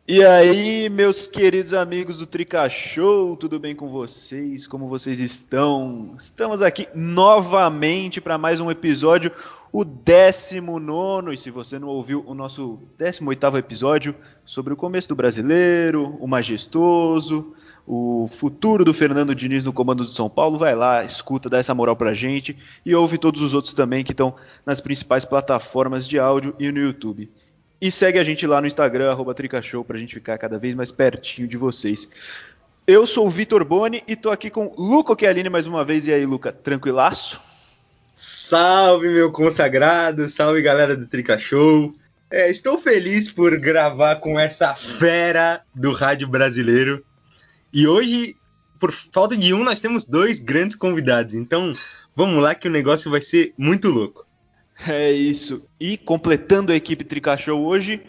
E aí, meus queridos amigos do Trica Show, tudo bem com vocês? Como vocês estão? Estamos aqui novamente para mais um episódio, o 19º, e se você não ouviu o nosso 18º episódio sobre o começo do Brasileiro, o majestoso, o futuro do Fernando Diniz no comando do São Paulo, vai lá, escuta, dá essa moral pra gente e ouve todos os outros também que estão nas principais plataformas de áudio e no YouTube. E segue a gente lá no Instagram, @tricashow, pra gente ficar cada vez mais pertinho de vocês. Eu sou o Vitor Boni e tô aqui com Luca Occhialini mais uma vez. E aí, Luca, tranquilaço? Salve, meu consagrado, salve, galera do Trica Show. Estou feliz por gravar com essa fera do rádio brasileiro. E hoje, por falta de um, nós temos dois grandes convidados. Então, vamos lá que o negócio vai ser muito louco. É isso. E completando a equipe Trica Show hoje,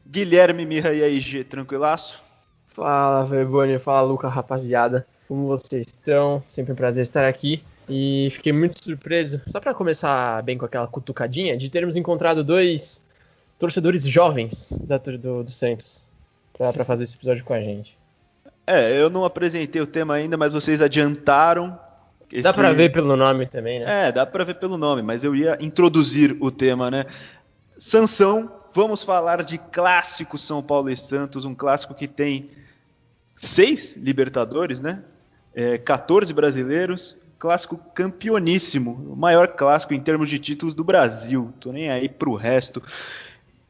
Guilherme Mirra e aí, G, tranquilaço? Fala, Verboni, fala, Luca, rapaziada. Como vocês estão? Sempre um prazer estar aqui. E fiquei muito surpreso, só para começar bem com aquela cutucadinha, de termos encontrado dois torcedores jovens do Santos para fazer esse episódio com a gente. Eu não apresentei o tema ainda, mas vocês adiantaram. Dá pra ver pelo nome também, né? Dá pra ver pelo nome, mas eu ia introduzir o tema, né? Sansão, vamos falar de clássico São Paulo e Santos, um clássico que tem 6 Libertadores, né? 14 brasileiros, clássico campeoníssimo, o maior clássico em termos de títulos do Brasil, tô nem aí pro resto.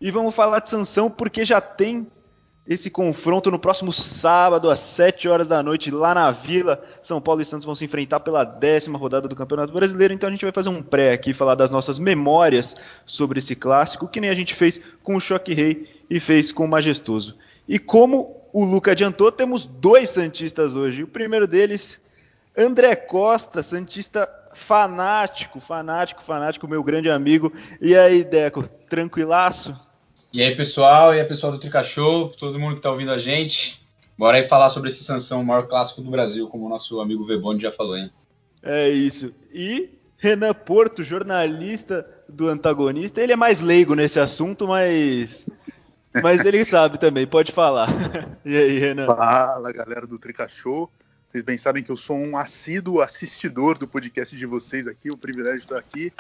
E vamos falar de Sansão porque já tem esse confronto no próximo sábado, às 7 horas da noite, lá na Vila. São Paulo e Santos vão se enfrentar pela 10ª rodada do Campeonato Brasileiro. Então a gente vai fazer um pré aqui, falar das nossas memórias sobre esse clássico, que nem a gente fez com o Choque Rei e fez com o Majestoso. E como o Luca adiantou, temos 2 santistas hoje. O primeiro deles, André Costa, santista fanático, meu grande amigo. E aí, Deco, tranquilaço? E aí, pessoal, do Trica Show, todo mundo que tá ouvindo a gente, bora aí falar sobre esse Sansão, o maior clássico do Brasil, como o nosso amigo Veboni já falou, hein? É isso. E Renan Porto, jornalista do Antagonista, ele é mais leigo nesse assunto, mas ele sabe também, pode falar. E aí, Renan? Fala, galera do Trica Show. Vocês bem sabem que eu sou um assíduo assistidor do podcast de vocês aqui, o privilégio de estar aqui.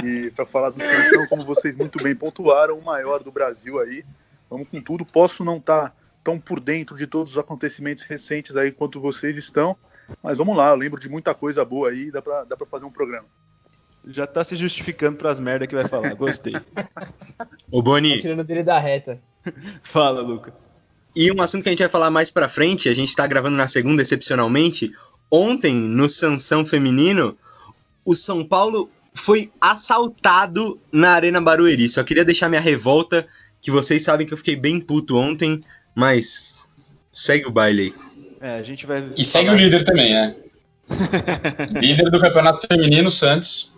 E para falar do Sansão, como vocês muito bem pontuaram, o maior do Brasil aí. Vamos com tudo. Posso não estar tão por dentro de todos os acontecimentos recentes aí quanto vocês estão, mas vamos lá, eu lembro de muita coisa boa aí, dá pra fazer um programa. Já tá se justificando pras merdas que vai falar, gostei. Ô, Boni. Tá tirando dele da reta. Fala, Luca. E um assunto que a gente vai falar mais pra frente, a gente tá gravando na segunda, excepcionalmente. Ontem, no Sansão feminino, o São Paulo foi assaltado na Arena Barueri. Só queria deixar minha revolta, que vocês sabem que eu fiquei bem puto ontem, mas segue o baile aí. A gente vai... E segue o líder também, né? Líder do Campeonato Feminino, Santos.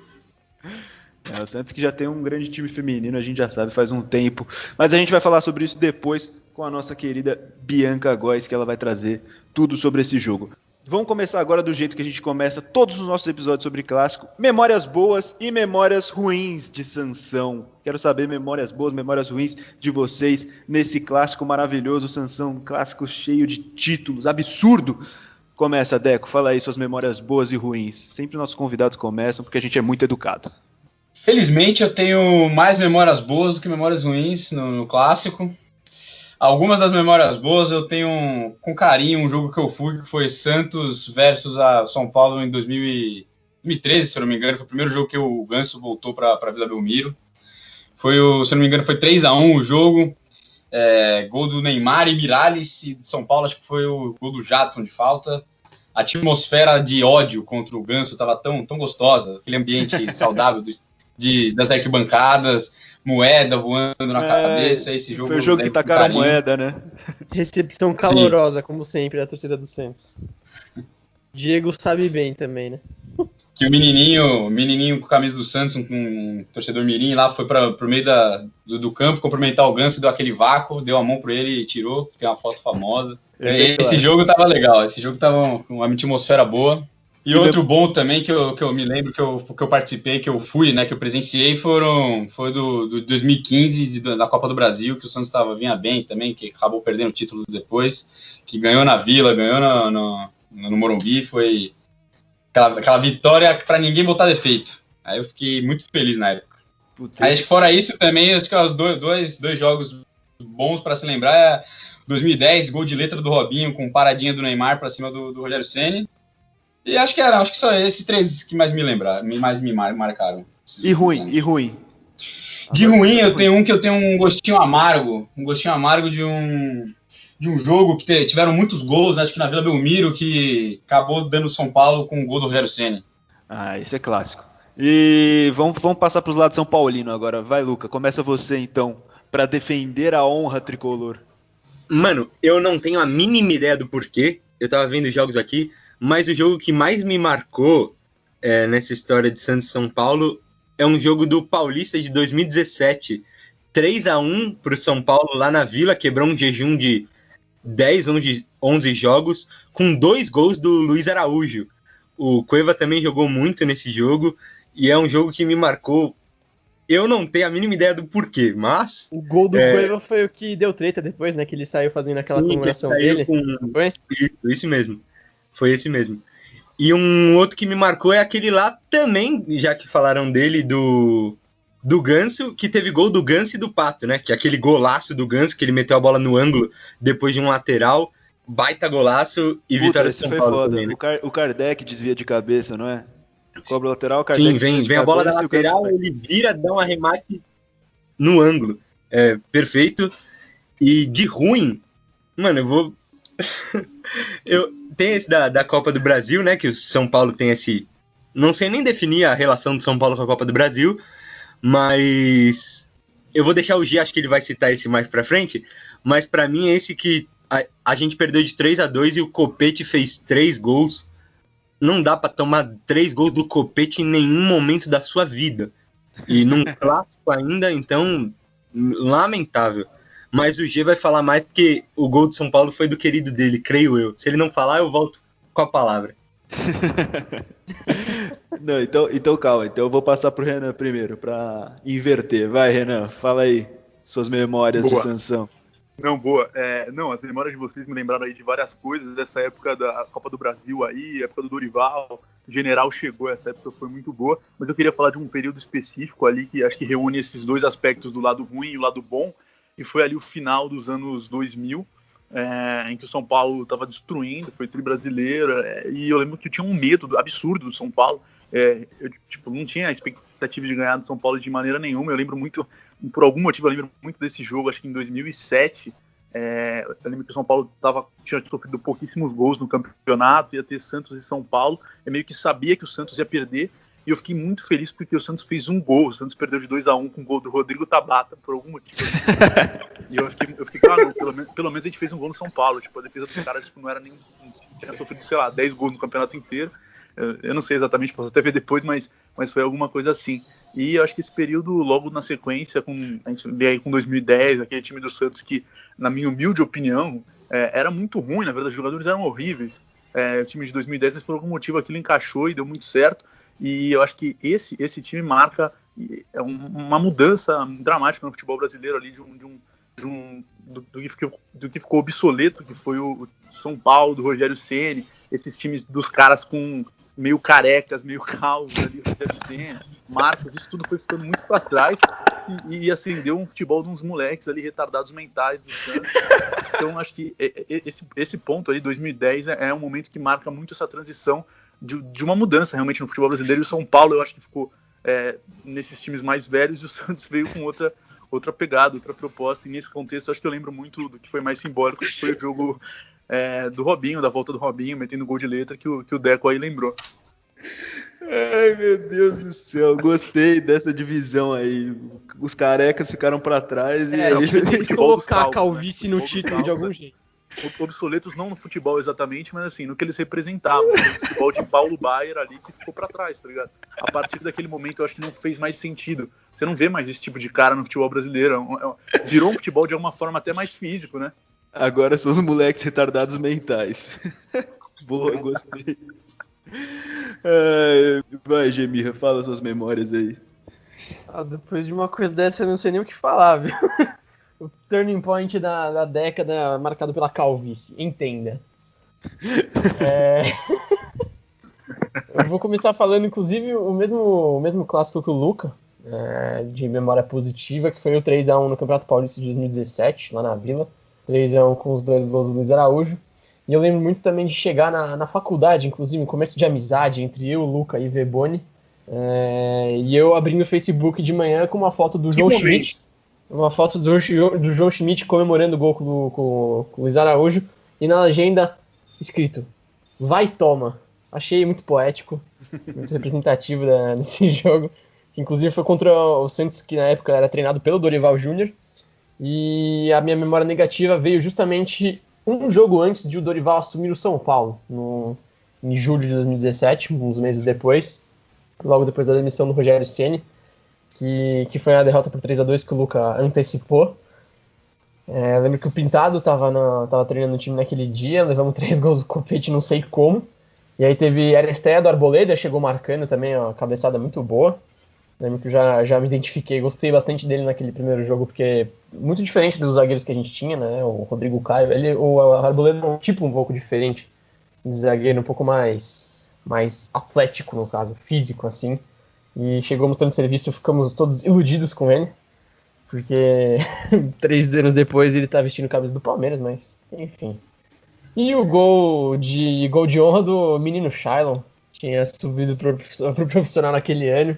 O Santos que já tem um grande time feminino, a gente já sabe, faz um tempo. Mas a gente vai falar sobre isso depois com a nossa querida Bianca Góes, que ela vai trazer tudo sobre esse jogo. Vamos começar agora do jeito que a gente começa todos os nossos episódios sobre clássico. Memórias boas e memórias ruins de Sansão. Quero saber memórias boas, memórias ruins de vocês nesse clássico maravilhoso. Sansão, um clássico cheio de títulos, absurdo. Começa, Deco, fala aí suas memórias boas e ruins. Sempre nossos convidados começam porque a gente é muito educado. Felizmente eu tenho mais memórias boas do que memórias ruins no clássico. Algumas das memórias boas eu tenho com carinho um jogo que eu fui, que foi Santos versus a São Paulo em 2013, se eu não me engano. Foi o primeiro jogo que o Ganso voltou para a Vila Belmiro. Se eu não me engano, foi 3-1 o jogo. Gol do Neymar e Miralles, e de São Paulo acho que foi o gol do Jadson de falta. A atmosfera de ódio contra o Ganso estava tão gostosa, aquele ambiente saudável das arquibancadas, moeda voando na cabeça, esse jogo... Foi o jogo que tacaram moeda, né? Recepção calorosa, como sempre, da torcida do Santos. Diego sabe bem também, né? Que o menininho com a camisa do Santos, um torcedor mirim lá, foi pro meio do campo cumprimentar o Ganso, deu aquele vácuo, deu a mão pra ele e tirou, tem uma foto famosa. Esse jogo tava legal, esse jogo tava com uma atmosfera boa. E outro bom também que eu me lembro que eu participei, que eu fui, né, que eu presenciei, foi do 2015 da Copa do Brasil, que o Santos vinha bem também, que acabou perdendo o título depois, que ganhou na Vila, ganhou no Morumbi, foi aquela vitória para ninguém botar defeito. Aí eu fiquei muito feliz na época. Aí, acho que fora isso também, acho que os dois jogos bons para se lembrar é 2010, gol de letra do Robinho com paradinha do Neymar para cima do Rogério Ceni. E acho que são esses três que mais me marcaram. E ruim? De ruim, eu tenho um gostinho amargo de um jogo que tiveram muitos gols, né, acho que na Vila Belmiro, que acabou dando São Paulo com o gol do Rogério Ceni. Ah, esse é clássico. E vamos passar para os lados São Paulino agora. Vai, Luca, começa você então, para defender a honra tricolor. Mano, eu não tenho a mínima ideia do porquê, eu tava vendo jogos aqui, mas o jogo que mais me marcou nessa história de Santos e São Paulo é um jogo do Paulista de 2017. 3-1 pro São Paulo lá na Vila, quebrou um jejum de 10, 11 jogos, com 2 gols do Luiz Araújo. O Cueva também jogou muito nesse jogo, e é um jogo que me marcou. Eu não tenho a mínima ideia do porquê, mas... O gol do Cueva foi o que deu treta depois, né? Que ele saiu fazendo aquela comemoração dele. Foi? Isso mesmo. Foi esse mesmo. E um outro que me marcou é aquele lá também, já que falaram dele, do Ganso, que teve gol do Ganso e do Pato, né? Que é aquele golaço do Ganso, que ele meteu a bola no ângulo depois de um lateral, baita golaço e vitória de São Paulo foda. Também, né? O Kardec desvia de cabeça, não é? Cobra lateral, o Kardec Sim, vem a bola da lateral, ele vira, dá um arremate no ângulo. É perfeito. E de ruim, mano, eu vou... Tem esse da Copa do Brasil, né? Que o São Paulo tem esse... Não sei nem definir a relação do São Paulo com a Copa do Brasil, mas eu vou deixar o G, acho que ele vai citar esse mais pra frente, mas pra mim é esse que a gente perdeu de 3-2 e o Copete fez 3 gols. Não dá pra tomar 3 gols do Copete em nenhum momento da sua vida. E num clássico ainda, então, lamentável. Mas o G vai falar mais porque o gol de São Paulo foi do querido dele, creio eu. Se ele não falar, eu volto com a palavra. Não, então calma. Então eu vou passar pro Renan primeiro, pra inverter. Vai, Renan, fala aí suas memórias de Sansão. Não, boa. Não, as memórias de vocês me lembraram aí de várias coisas dessa época da Copa do Brasil aí, época do Dorival, o General chegou, essa época foi muito boa, mas eu queria falar de um período específico ali que acho que reúne esses dois aspectos do lado ruim e o lado bom, e foi ali o final dos anos 2000, em que o São Paulo estava destruindo, foi tri-brasileiro, e eu lembro que eu tinha um medo absurdo do São Paulo. Eu não tinha a expectativa de ganhar do São Paulo de maneira nenhuma. Eu lembro muito, por algum motivo, eu lembro muito desse jogo, acho que em 2007. Eu lembro que o São Paulo tinha sofrido pouquíssimos gols no campeonato, ia ter Santos e São Paulo. Eu meio que sabia que o Santos ia perder, e eu fiquei muito feliz porque o Santos fez um gol. O Santos perdeu de 2-1 com o gol do Rodrigo Tabata, por algum motivo. E eu fiquei claro, pelo menos a gente fez um gol no São Paulo. Tipo, a defesa dos caras não era nem... Tinha sofrido, 10 gols no campeonato inteiro. Eu não sei exatamente, posso até ver depois, mas foi alguma coisa assim. E eu acho que esse período, logo na sequência, a gente vê aí com 2010, aquele time do Santos que, na minha humilde opinião, era muito ruim, na verdade, os jogadores eram horríveis. O time de 2010, mas por algum motivo aquilo encaixou e deu muito certo. E eu acho que esse time marca uma mudança dramática no futebol brasileiro ali, do que ficou obsoleto, que foi o São Paulo, do Rogério Ceni, esses times dos caras com meio carecas, meio calvos ali, Rogério Ceni, Marcos, isso tudo foi ficando muito para trás e acendeu um futebol de uns moleques ali retardados mentais do Santos. Então acho que esse ponto ali, 2010, é um momento que marca muito essa transição de uma mudança realmente no futebol brasileiro. E o São Paulo eu acho que ficou nesses times mais velhos e o Santos veio com outra pegada, outra proposta, e nesse contexto acho que eu lembro muito do que foi mais simbólico, que foi o jogo do Robinho, da volta do Robinho, metendo gol de letra, que o Deco aí lembrou. Ai, meu Deus do céu, gostei dessa divisão aí. Os carecas ficaram pra trás e aí... Tem que colocar a calvície no título de algum jeito. Obsoletos não no futebol exatamente, mas assim, no que eles representavam. O futebol de Paulo Baier ali que ficou pra trás, tá ligado? A partir daquele momento eu acho que não fez mais sentido. Você não vê mais esse tipo de cara no futebol brasileiro. Virou um futebol de alguma forma até mais físico, né? Agora são os moleques retardados mentais. Boa, gostei. Vai, Gemirra, fala suas memórias aí. Depois de uma coisa dessa, eu não sei nem o que falar, viu? O turning point da década marcado pela calvície, entenda. Eu vou começar falando, inclusive, o mesmo clássico que o Luca, de memória positiva, que foi o 3x1 no Campeonato Paulista de 2017, lá na Vila. 3x1 com os 2 gols do Luiz Araújo. E eu lembro muito também de chegar na faculdade, inclusive, um começo de amizade entre eu, Luca e Veboni. E eu abrindo o Facebook de manhã com uma foto do João Schmidt. Uma foto do João Schmidt comemorando o gol com o Luiz Araújo. E na legenda, escrito: vai, toma. Achei muito poético, muito representativo desse jogo. Que inclusive foi contra o Santos, que na época era treinado pelo Dorival Júnior. E a minha memória negativa veio justamente um jogo antes de o Dorival assumir o São Paulo, em julho de 2017, uns meses depois, logo depois da demissão do Rogério Ceni, que foi a derrota por 3x2 que o Luca antecipou. Eu lembro que o Pintado tava treinando o time naquele dia, levamos 3 gols do Copete, não sei como. E aí era a estreia do Arboleda, chegou marcando também, uma cabeçada muito boa. Lembro que eu já me identifiquei, gostei bastante dele naquele primeiro jogo, porque muito diferente dos zagueiros que a gente tinha, né? O Rodrigo Caio, o Arboleda é um tipo um pouco diferente de zagueiro, um pouco mais atlético, no caso, físico, assim. E chegou mostrando serviço, ficamos todos iludidos com ele, porque 3 anos depois ele tá vestindo camisa do Palmeiras, mas enfim. E o gol de honra do menino Shailon, tinha subido pro profissional naquele ano.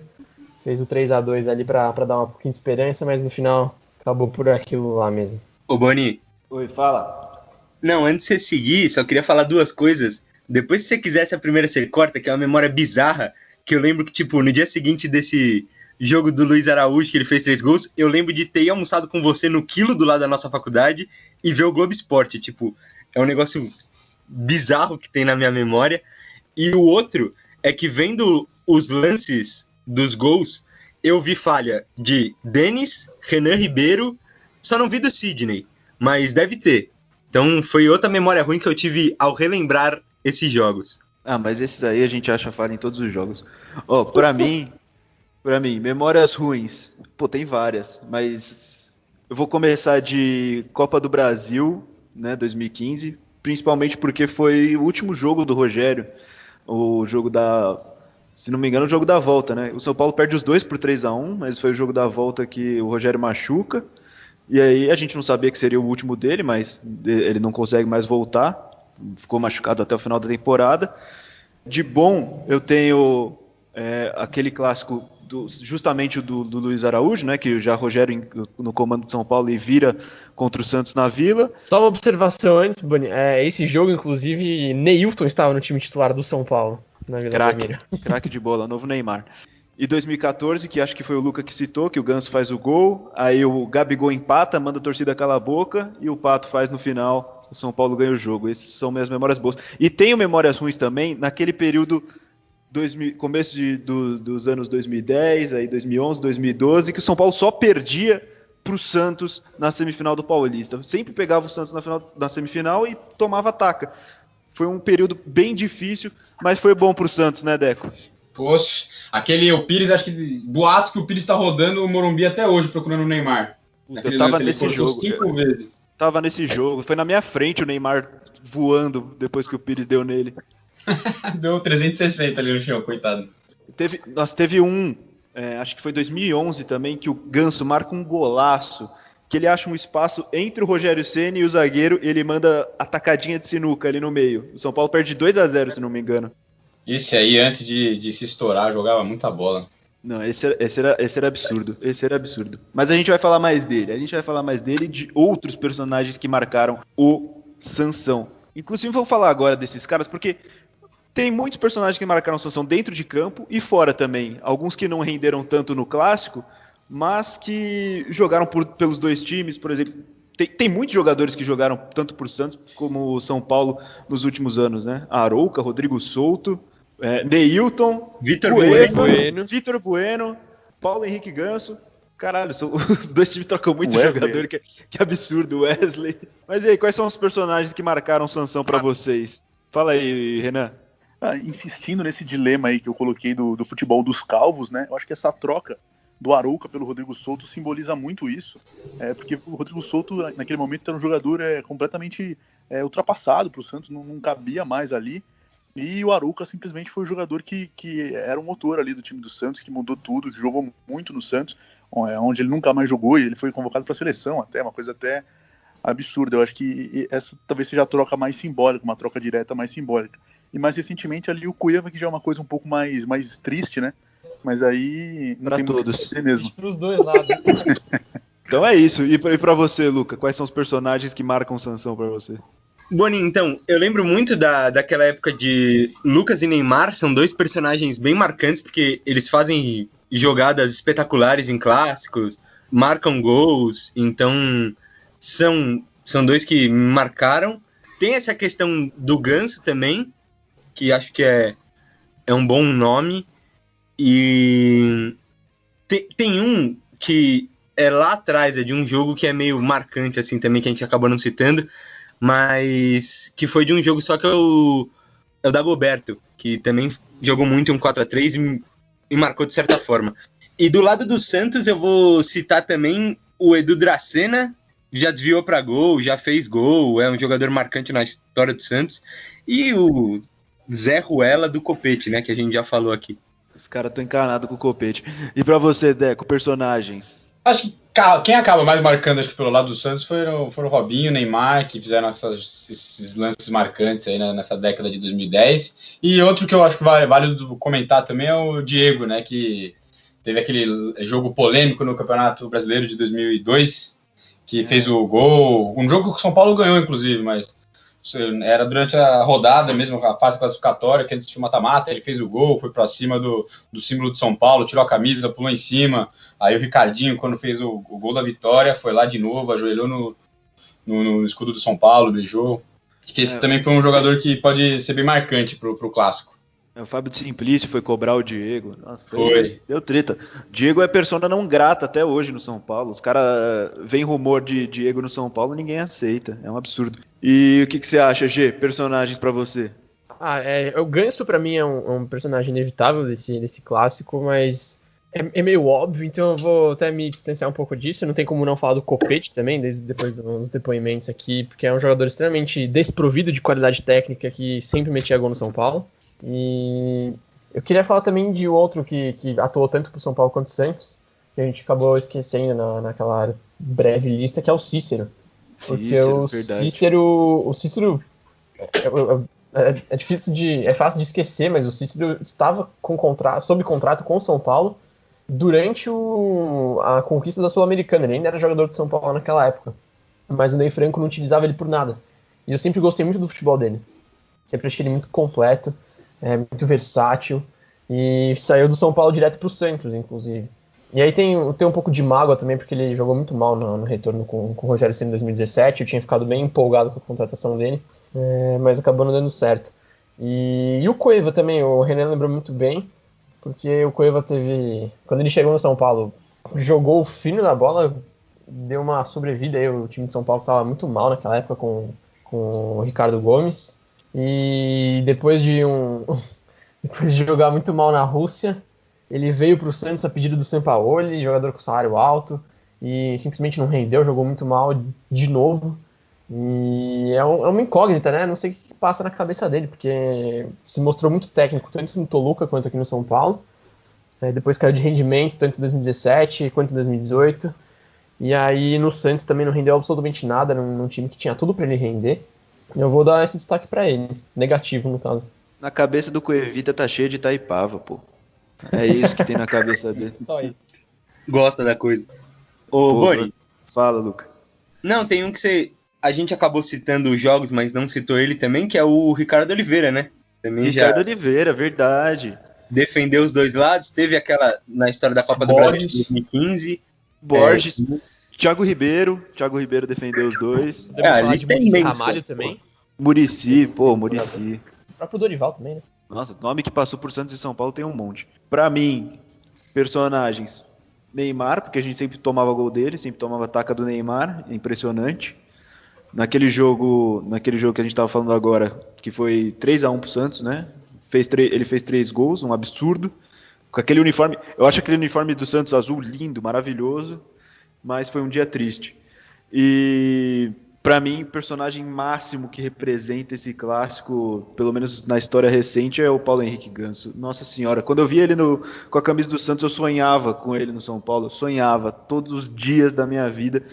Fez o 3x2 ali pra dar um pouquinho de esperança, mas no final acabou por aquilo lá mesmo. Ô, Boni. Oi, fala. Não, antes de você seguir, só queria falar 2 coisas. Depois, se você quisesse, a primeira você corta, que é uma memória bizarra, que eu lembro que, tipo, no dia seguinte desse jogo do Luiz Araújo, que ele fez 3 gols, eu lembro de ter almoçado com você no Quilo do lado da nossa faculdade e ver o Globo Esporte. Tipo, é um negócio bizarro que tem na minha memória. E o outro é que, vendo os lances dos gols, eu vi falha de Denis, Renan Ribeiro, só não vi do Sidney, mas deve ter. Então foi outra memória ruim que eu tive ao relembrar esses jogos. Mas esses aí a gente acha falha em todos os jogos. Pra mim, memórias ruins, tem várias, mas eu vou começar de Copa do Brasil, né, 2015, principalmente porque foi o último jogo do Rogério, o jogo se não me engano, o jogo da volta, né? O São Paulo perde os 2 por 3x1, mas foi o jogo da volta que o Rogério machuca. E aí a gente não sabia que seria o último dele, mas ele não consegue mais voltar. Ficou machucado até o final da temporada. De bom, eu tenho aquele clássico justamente do Luiz Araújo, né? Que já Rogério no comando de São Paulo e vira contra o Santos na Vila. Só uma observação antes, Boni. Esse jogo, inclusive, Neilton estava no time titular do São Paulo. Craque de bola, novo Neymar. E 2014, que acho que foi o Luca que citou, que o Ganso faz o gol, aí o Gabigol empata, manda a torcida calar a boca, e o Pato faz no final, o São Paulo ganha o jogo. Essas são minhas memórias boas. E tenho memórias ruins também, naquele período, começo dos anos 2010, aí 2011, 2012, que o São Paulo só perdia pro Santos na semifinal do Paulista. Sempre pegava o Santos na semifinal e tomava taca. Foi um período bem difícil, mas foi bom pro Santos, né, Deco? Poxa, o Pires, acho que boatos que o Pires tá rodando o Morumbi até hoje procurando o Neymar. Eu tava nesse jogo. 5 vezes. Tava nesse jogo. Foi na minha frente o Neymar voando depois que o Pires deu nele. Deu 360 ali no chão, coitado. Teve acho que foi 2011 também, que o Ganso marca um golaço, que ele acha um espaço entre o Rogério Ceni e o zagueiro, e ele manda atacadinha de sinuca ali no meio. O São Paulo perde 2x0, se não me engano. Esse aí, antes de se estourar, jogava muita bola. Não, esse era absurdo. Esse era absurdo. Mas a gente vai falar mais dele. A gente vai falar mais dele e de outros personagens que marcaram o Sansão. Inclusive, vou falar agora desses caras, porque tem muitos personagens que marcaram o Sansão dentro de campo e fora também. Alguns que não renderam tanto no clássico, mas que jogaram pelos 2 times, por exemplo. Tem muitos jogadores que jogaram tanto por Santos como o São Paulo nos últimos anos, né? Arouca, Rodrigo Souto, Neilton, Vitor Bueno, Paulo Henrique Ganso. Caralho, os 2 times trocam muito jogador, que absurdo, Wesley. Mas e aí, quais são os personagens que marcaram Sansão pra vocês? Fala aí, Renan. insistindo nesse dilema aí que eu coloquei do futebol dos calvos, né? Eu acho que essa troca do Arouca pelo Rodrigo Souto simboliza muito isso, porque o Rodrigo Souto naquele momento era um jogador completamente ultrapassado para o Santos, não cabia mais ali, e o Arouca simplesmente foi o jogador que era o motor ali do time do Santos, que mudou tudo, que jogou muito no Santos, onde ele nunca mais jogou, e ele foi convocado para a seleção, até uma coisa até absurda. Eu acho que essa talvez seja a troca mais simbólica, uma troca direta mais simbólica. E mais recentemente ali o Cueva, que já é uma coisa um pouco mais triste, né? Mas aí não Pra tem muito o que todos. fazer mesmo. Para os dois lados. Então é isso. E pra você, Luca, quais são os personagens que marcam Sansão pra você? Boni, então, eu lembro muito daquela época de Lucas e Neymar, são dois personagens bem marcantes, porque eles fazem jogadas espetaculares em clássicos, marcam gols, então são dois que me marcaram. Tem essa questão do Ganso também, que acho que é um bom nome, e tem um que é lá atrás, é de um jogo que é meio marcante assim também, que a gente acabou não citando, mas que foi de um jogo só, que é o Dagoberto, que também jogou muito em um 4-3 e marcou de certa forma. E do lado do Santos eu vou citar também o Edu Dracena, já desviou para gol, já fez gol, é um jogador marcante na história do Santos, e o Zé Ruela do Copete, né, que a gente já falou aqui. Os caras estão encanados com o Copete. E pra você, Deco, personagens? Acho que quem acaba mais marcando, acho que pelo lado do Santos, foram o Robinho, o Neymar, que fizeram esses lances marcantes aí nessa década de 2010. E outro que eu acho que vale comentar também é o Diego, né, que teve aquele jogo polêmico no Campeonato Brasileiro de 2002, que fez o gol, um jogo que o São Paulo ganhou, inclusive, mas era durante a rodada mesmo, a fase classificatória, que antes tinha o mata-mata, ele fez o gol, foi pra cima do símbolo de São Paulo, tirou a camisa, pulou em cima. Aí o Ricardinho, quando fez o gol da vitória, foi lá de novo, ajoelhou no escudo do São Paulo, beijou. Que esse também foi um jogador que pode ser bem marcante pro clássico. O Fábio de Simplício foi cobrar o Diego. Nossa, foi. Deu treta. Diego é persona não grata até hoje no São Paulo. Os caras vem rumor de Diego no São Paulo, ninguém aceita. É um absurdo. E o que você acha, G? Personagens pra você? O Ganso pra mim é um personagem inevitável desse clássico, mas é meio óbvio, então eu vou até me distanciar um pouco disso. Não tem como não falar do Copete também, depois dos depoimentos aqui, porque é um jogador extremamente desprovido de qualidade técnica, que sempre metia gol no São Paulo. E eu queria falar também de outro que atuou tanto pro São Paulo quanto o Santos, que a gente acabou esquecendo naquela breve lista, que é o Cícero. Porque o Cícero é difícil é fácil de esquecer, mas o Cícero estava sob contrato com o São Paulo durante a conquista da Sul-Americana. Ele ainda era jogador de São Paulo naquela época, mas o Ney Franco não utilizava ele por nada. E eu sempre gostei muito do futebol dele. Sempre achei ele muito completo, muito versátil, e saiu do São Paulo direto pro Santos, inclusive. E aí tem um pouco de mágoa também, porque ele jogou muito mal no retorno com o Rogério Ceni em 2017. Eu tinha ficado bem empolgado com a contratação dele, mas acabou não dando certo. E o Cueva também, o Renan lembrou muito bem, porque o Cueva quando ele chegou no São Paulo, jogou fino na bola, deu uma sobrevida aí. O time de São Paulo estava muito mal naquela época com o Ricardo Gomes. E depois de jogar muito mal na Rússia, ele veio para o Santos a pedido do Sampaoli, jogador com salário alto, e simplesmente não rendeu, jogou muito mal de novo. E é uma incógnita, né? Não sei o que passa na cabeça dele, porque se mostrou muito técnico, tanto no Toluca quanto aqui no São Paulo. Depois caiu de rendimento, tanto em 2017 quanto em 2018. E aí no Santos também não rendeu absolutamente nada, num time que tinha tudo para ele render. Eu vou dar esse destaque pra ele, negativo no caso. Na cabeça do Cuevita tá cheio de Itaipava, pô. É isso que tem na cabeça dele. Só isso. Gosta da coisa. Ô, Boni. Fala, Luca. Não, tem um que a gente acabou citando os jogos, mas não citou ele também, que é o Ricardo Oliveira, né? Também Ricardo Oliveira, verdade. Defendeu os dois lados, teve aquela na história da Copa do Brasil de 2015. Borges. Thiago Ribeiro defendeu os dois. A lista é imensa. Ramalho também. Muricy. O próprio Dorival também, né? Nossa, nome que passou por Santos e São Paulo tem um monte. Pra mim, personagens. Neymar, porque a gente sempre tomava gol dele, sempre tomava taca do Neymar, impressionante. Naquele jogo que a gente tava falando agora, que foi 3-1 pro Santos, né? Ele fez 3 gols, um absurdo. Com aquele uniforme, eu acho aquele uniforme do Santos azul lindo, maravilhoso, mas foi um dia triste. E pra mim, o personagem máximo que representa esse clássico, pelo menos na história recente, é o Paulo Henrique Ganso. Nossa senhora, quando eu via ele com a camisa do Santos, eu sonhava com ele no São Paulo, eu sonhava todos os dias da minha vida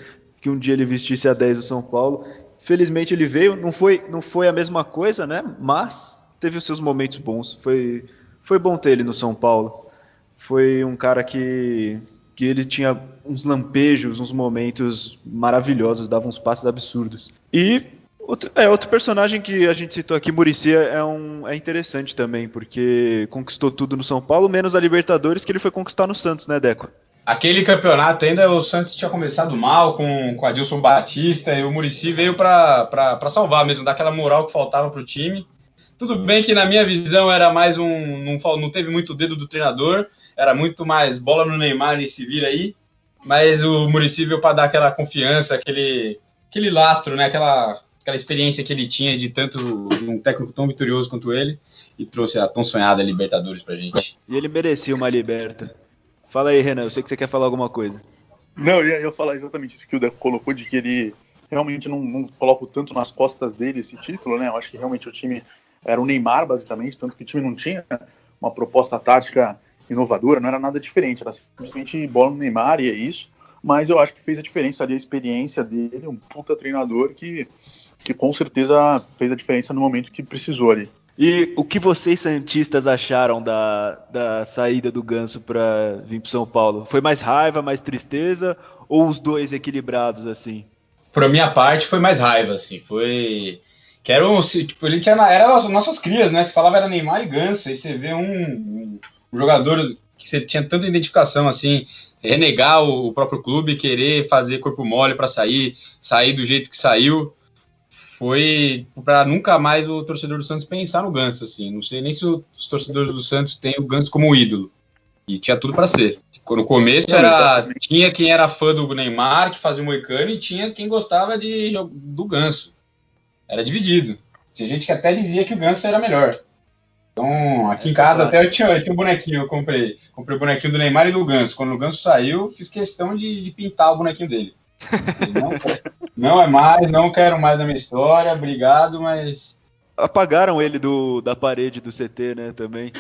que um dia ele vestisse a 10 do São Paulo. Felizmente ele veio, não foi a mesma coisa, né? Mas teve os seus momentos bons. Foi bom ter ele no São Paulo. Foi um cara que ele tinha uns lampejos, uns momentos maravilhosos, dava uns passes absurdos. E outro personagem que a gente citou aqui, Muricy, é interessante também, porque conquistou tudo no São Paulo, menos a Libertadores, que ele foi conquistar no Santos, né, Deco? Aquele campeonato ainda, o Santos tinha começado mal com Adilson Batista, e o Muricy veio para salvar mesmo, dar aquela moral que faltava pro time. Tudo bem que na minha visão era mais não teve muito dedo do treinador, era muito mais bola no Neymar e se vira aí, mas o Muricy veio para dar aquela confiança, aquele lastro, né? Aquela experiência que ele tinha de um técnico tão vitorioso quanto ele, e trouxe a tão sonhada Libertadores pra gente. E ele merecia uma Liberta. Fala aí, Renan, eu sei que você quer falar alguma coisa. Não, eu ia falar exatamente isso que o Deco colocou, de que ele realmente não coloca tanto nas costas dele esse título, né? Eu acho que realmente o time era o Neymar, basicamente, tanto que o time não tinha uma proposta tática inovadora, não era nada diferente, era simplesmente bola no Neymar e é isso. Mas eu acho que fez a diferença ali, a experiência dele, um puta treinador que com certeza fez a diferença no momento que precisou ali. E o que vocês santistas acharam da saída do Ganso para vir para São Paulo? Foi mais raiva, mais tristeza ou os dois equilibrados assim? Por minha parte, foi mais raiva, assim, foi... Que era ele era as nossas crias, né? Se falava era Neymar e Ganso, aí você vê um jogador que você tinha tanta identificação, assim, renegar o próprio clube, querer fazer corpo mole para sair do jeito que saiu, foi para nunca mais o torcedor do Santos pensar no Ganso, assim. Não sei nem se os torcedores do Santos têm o Ganso como ídolo. E tinha tudo para ser. No começo tinha quem era fã do Neymar, que fazia o moicano, e tinha quem gostava do Ganso. Era dividido. Tinha gente que até dizia que o Ganso era melhor. Então, aqui em casa até eu tinha um bonequinho, eu comprei o bonequinho do Neymar e do Ganso. Quando o Ganso saiu, fiz questão de pintar o bonequinho dele. Não é mais, não quero mais na minha história, obrigado, mas... Apagaram ele da parede do CT, né, também.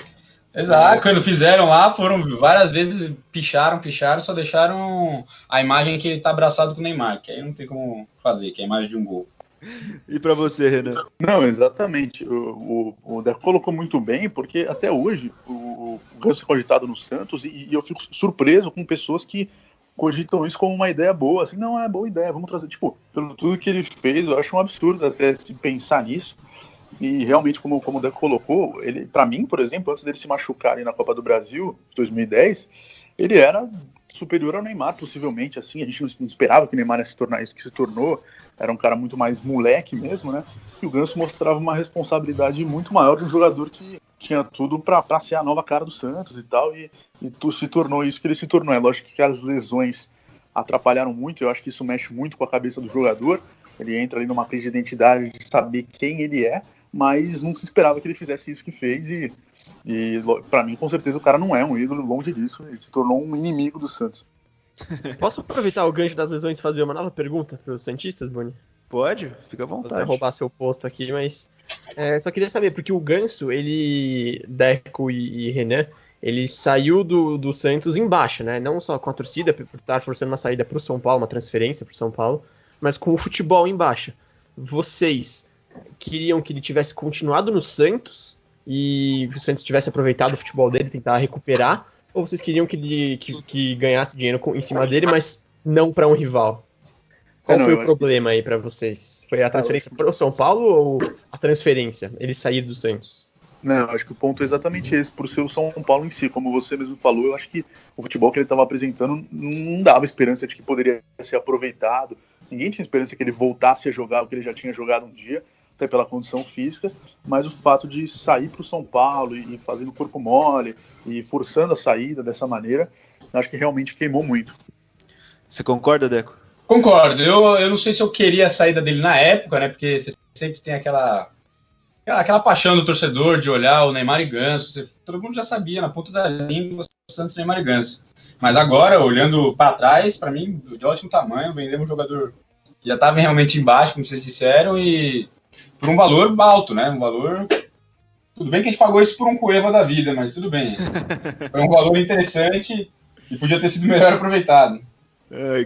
Exato, quando fizeram lá, foram várias vezes, picharam, só deixaram a imagem que ele tá abraçado com o Neymar, que aí não tem como fazer, que é a imagem de um gol. E pra você, Renan? Não, exatamente. O Deco colocou muito bem, porque até hoje o Ganso é cogitado no Santos e eu fico surpreso com pessoas que cogitam isso como uma ideia boa. Assim, não, é boa ideia, vamos trazer. Tipo, pelo tudo que ele fez, eu acho um absurdo até se pensar nisso. E realmente, como o Deco colocou, ele, pra mim, por exemplo, antes dele se machucar ali na Copa do Brasil, 2010, ele era superior ao Neymar, possivelmente, assim, a gente não esperava que o Neymar ia se tornar isso que se tornou, era um cara muito mais moleque mesmo, né, e o Ganso mostrava uma responsabilidade muito maior de um jogador que tinha tudo pra ser a nova cara do Santos e tal, e se tornou isso que ele se tornou. É lógico que as lesões atrapalharam muito, eu acho que isso mexe muito com a cabeça do jogador, ele entra ali numa crise de identidade de saber quem ele é, mas não se esperava que ele fizesse isso que fez, e pra mim, com certeza, o cara não é um ídolo, longe disso, ele se tornou um inimigo do Santos. Posso aproveitar o gancho das lesões e fazer uma nova pergunta para os santistas, Boni? Pode, fica à vontade. Vou roubar seu posto aqui, mas só queria saber, porque o Ganso, Deco e Renan, ele saiu do Santos em baixa, né? Não só com a torcida, por estar forçando uma saída para o São Paulo, uma transferência para o São Paulo, mas com o futebol em baixa. Vocês queriam que ele tivesse continuado no Santos e o Santos tivesse aproveitado o futebol dele, tentar recuperar, ou vocês queriam que ele ganhasse dinheiro em cima dele, mas não para um rival? Qual foi o problema aí para vocês? Foi a transferência para o São Paulo ou a transferência, ele sair do Santos? Não, acho que o ponto é exatamente esse, por ser o São Paulo em si. Como você mesmo falou, eu acho que o futebol que ele estava apresentando não dava esperança de que poderia ser aproveitado. Ninguém tinha esperança que ele voltasse a jogar o que ele já tinha jogado um dia, até pela condição física, mas o fato de sair para o São Paulo e fazendo corpo mole e forçando a saída dessa maneira, acho que realmente queimou muito. Você concorda, Deco? Concordo. Eu não sei se eu queria a saída dele na época, né? Porque você sempre tem aquela aquela paixão do torcedor de olhar o Neymar e Ganso. Todo mundo já sabia, na ponta da língua, o Santos, Neymar e Ganso. Mas agora, olhando para trás, para mim, de ótimo tamanho, vendemos um jogador que já estava realmente embaixo, como vocês disseram, e por um valor alto, né? Um valor... Tudo bem que a gente pagou isso por um Cueva da vida, mas tudo bem. Foi um valor interessante e podia ter sido melhor aproveitado.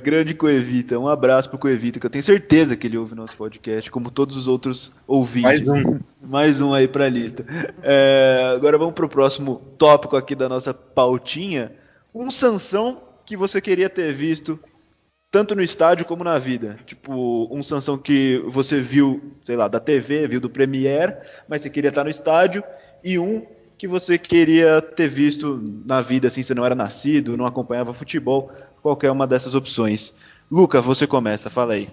Grande Coevita, um abraço pro Coevita, que eu tenho certeza que ele ouve nosso podcast, como todos os outros ouvintes. Mais um aí pra lista. Agora vamos pro próximo tópico aqui da nossa pautinha. Um Sansão que você queria ter visto tanto no estádio como na vida. Tipo, um Sansão que você viu, sei lá, da TV, viu do Premiere, mas você queria estar no estádio, e um que você queria ter visto na vida, assim, você não era nascido, não acompanhava futebol, qualquer uma dessas opções. Luca, você começa, fala aí.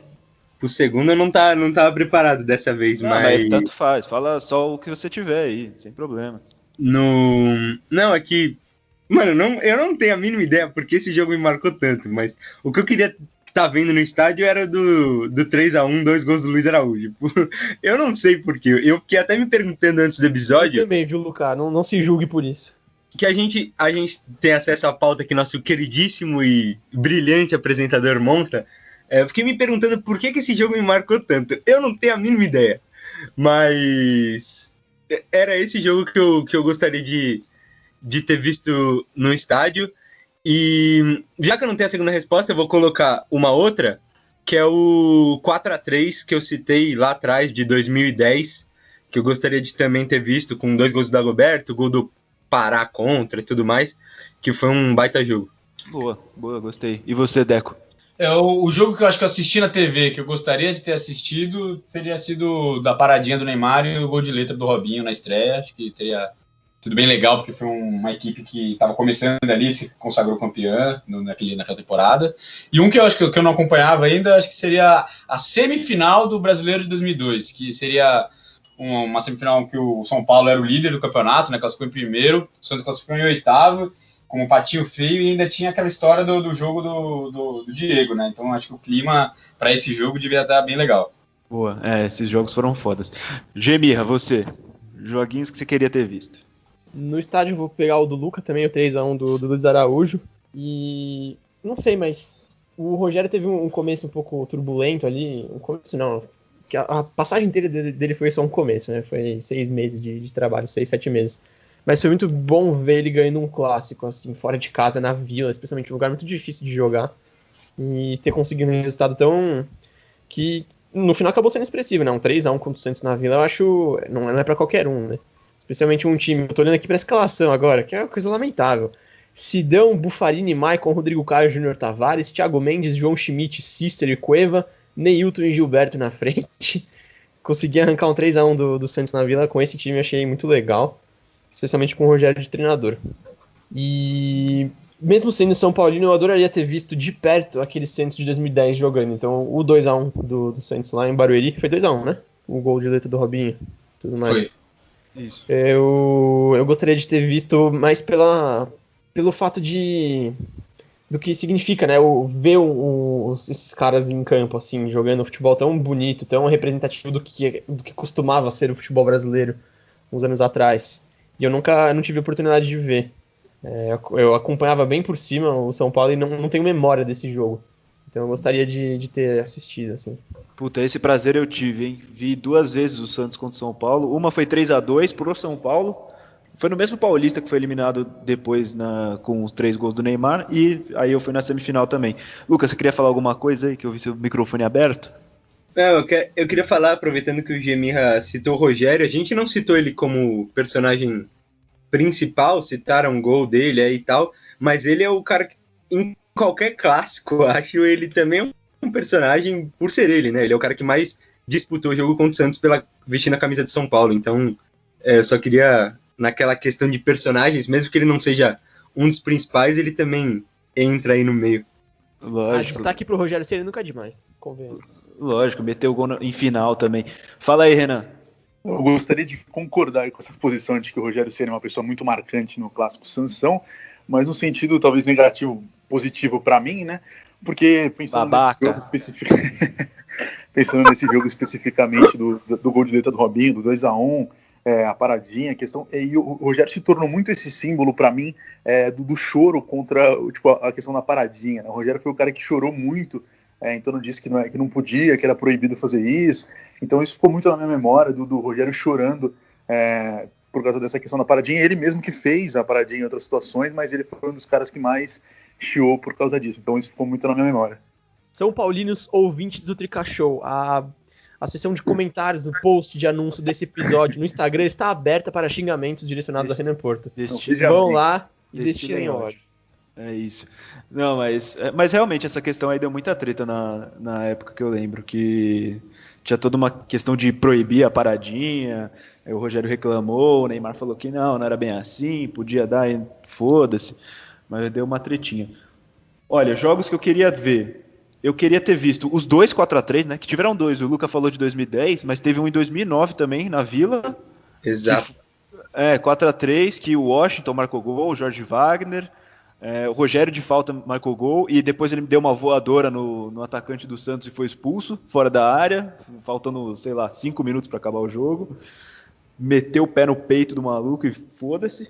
O segundo eu não tava preparado dessa vez, mas tanto faz, fala só o que você tiver aí, sem problema. Não, é que... Mano, eu não tenho a mínima ideia porque esse jogo me marcou tanto, mas o que eu queria estar vendo no estádio era do 3-1, 2 gols do Luiz Araújo. Eu não sei porquê, eu fiquei até me perguntando antes do episódio... Eu também, viu, Lucas? Não se julgue por isso. Que a gente tem acesso à pauta que nosso queridíssimo e brilhante apresentador monta. Eu fiquei me perguntando por que esse jogo me marcou tanto. Eu não tenho a mínima ideia, mas era esse jogo que eu gostaria de ter visto no estádio. E já que eu não tenho a segunda resposta, eu vou colocar uma outra, que é o 4-3 que eu citei lá atrás, de 2010, que eu gostaria de também ter visto, com 2 gols do Dagoberto, gol do Pará contra e tudo mais, que foi um baita jogo. Boa, gostei. E você, Deco? O jogo que eu acho que eu assisti na TV, que eu gostaria de ter assistido, teria sido da paradinha do Neymar e o gol de letra do Robinho na estreia. Acho que teria sido bem legal, porque foi uma equipe que estava começando ali, se consagrou campeã naquela temporada. E um que eu acho que eu não acompanhava ainda, acho que seria a semifinal do Brasileiro de 2002, que seria uma semifinal que o São Paulo era o líder do campeonato, né, classificou em primeiro, o Santos classificou em oitavo, com um patinho feio, e ainda tinha aquela história do jogo do Diego, né? Então acho que o clima para esse jogo devia estar bem legal. Boa, esses jogos foram fodas. Gemirra, você, joguinhos que você queria ter visto. No estádio eu vou pegar o do Luca também, o 3-1 do Luiz Araújo, e não sei, mas o Rogério teve um começo um pouco turbulento ali, um começo não, que a passagem inteira dele foi só um começo, né? Foi 6 meses de trabalho, 6, 7 meses. Mas foi muito bom ver ele ganhando um clássico, assim, fora de casa, na Vila, especialmente um lugar muito difícil de jogar. E ter conseguido um resultado tão... que no final acabou sendo expressivo, né? Um 3-1 contra o Santos na Vila, eu acho... não é pra qualquer um, né? Especialmente um time... Eu tô olhando aqui pra escalação agora, que é uma coisa lamentável. Sidão, Buffarini, Maicon, Rodrigo Caio, Júnior Tavares, Thiago Mendes, João Schmidt, Cister e Cueva, Neilton e Gilberto na frente. Consegui arrancar um 3-1 do Santos na Vila com esse time, achei muito legal. Especialmente com o Rogério de treinador. E mesmo sendo São Paulino, eu adoraria ter visto de perto aquele Santos de 2010 jogando. Então o 2-1 do Santos lá em Barueri, foi 2-1, né? O gol de letra do Robinho, tudo mais. Foi. Isso. Eu gostaria de ter visto mais pelo fato do que significa, né? Ver esses caras em campo, assim, jogando futebol tão bonito, tão representativo do que costumava ser o futebol brasileiro uns anos atrás. E eu não tive a oportunidade de ver. Eu acompanhava bem por cima o São Paulo e não tenho memória desse jogo. Então eu gostaria de ter assistido, assim. Puta, esse prazer eu tive, hein? Vi 2 vezes o Santos contra o São Paulo. Uma foi 3-2 pro São Paulo. Foi no mesmo Paulista que foi eliminado depois com os 3 gols do Neymar. E aí eu fui na semifinal também. Lucas, você queria falar alguma coisa aí? Que eu vi seu microfone aberto? Não, eu queria falar, aproveitando que o Gemirra citou o Rogério, a gente não citou ele como personagem principal, citaram um gol dele aí e tal, mas ele é o cara que, em qualquer clássico, eu acho ele também um personagem por ser ele, né? Ele é o cara que mais disputou o jogo contra o Santos vestindo a camisa de São Paulo, então eu só queria, naquela questão de personagens, mesmo que ele não seja um dos principais, ele também entra aí no meio. Lógico. Destaque pro Rogério Ceni nunca é demais, convenhamos. Lógico, meteu o gol em final também. Fala aí, Renan. Eu gostaria de concordar com essa posição de que o Rogério Ceni é uma pessoa muito marcante no clássico Sansão, mas no sentido talvez negativo, positivo para mim, né? Porque pensando nesse jogo pensando nesse jogo especificamente do gol de letra do Robinho, do 2-1, a paradinha, a questão. E o Rogério se tornou muito esse símbolo para mim do choro contra tipo, a questão da paradinha. Né? O Rogério foi o cara que chorou muito em torno disso, que não podia, que era proibido fazer isso. Então isso ficou muito na minha memória, do Rogério chorando por causa dessa questão da paradinha. Ele mesmo que fez a paradinha em outras situações, mas ele foi um dos caras que mais chiou por causa disso. Então isso ficou muito na minha memória. São paulinos ouvintes do Trica Show. A seção de comentários do post de anúncio desse episódio no Instagram está aberta para xingamentos direcionados a Renan Porto. Vão lá e destilem ódio. É isso. Não, mas realmente essa questão aí deu muita treta na época que eu lembro, que tinha toda uma questão de proibir a paradinha, aí o Rogério reclamou, o Neymar falou que não era bem assim, podia dar, foda-se, mas deu uma tretinha. Olha, jogos que eu queria ver, eu queria ter visto os dois 4x3, né, que tiveram dois, o Luca falou de 2010, mas teve um em 2009 também, na Vila. Exato. 4x3, que o Washington marcou gol, o Jorge Wagner... o Rogério de falta marcou gol e depois ele deu uma voadora no atacante do Santos e foi expulso fora da área, faltando, 5 minutos para acabar o jogo. Meteu o pé no peito do maluco e foda-se.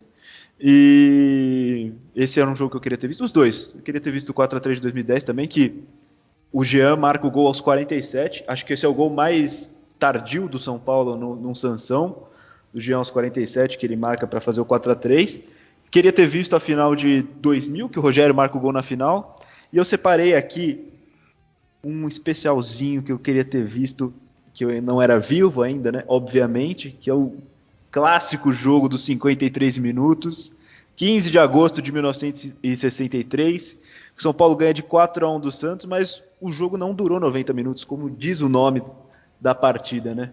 E esse era um jogo que eu queria ter visto. Os dois. Eu queria ter visto o 4x3 de 2010 também, que o Jean marca o gol aos 47. Acho que esse é o gol mais tardio do São Paulo num Sansão. O Jean aos 47, que ele marca para fazer o 4x3. Queria ter visto a final de 2000, que o Rogério marca o gol na final. E eu separei aqui um especialzinho que eu queria ter visto, que eu não era vivo ainda, né? Obviamente, que é o clássico jogo dos 53 minutos. 15 de agosto de 1963. O São Paulo ganha de 4-1 do Santos, mas o jogo não durou 90 minutos, como diz o nome da partida, né?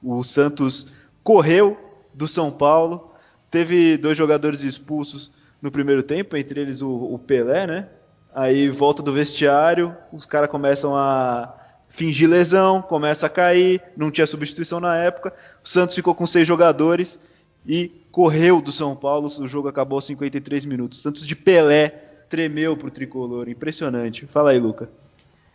O Santos correu do São Paulo. Teve 2 jogadores expulsos no primeiro tempo, entre eles o Pelé, né? Aí volta do vestiário, os caras começam a fingir lesão, começa a cair, não tinha substituição na época. O Santos ficou com 6 jogadores e correu do São Paulo, o jogo acabou aos 53 minutos. O Santos de Pelé tremeu pro tricolor, impressionante. Fala aí, Luca.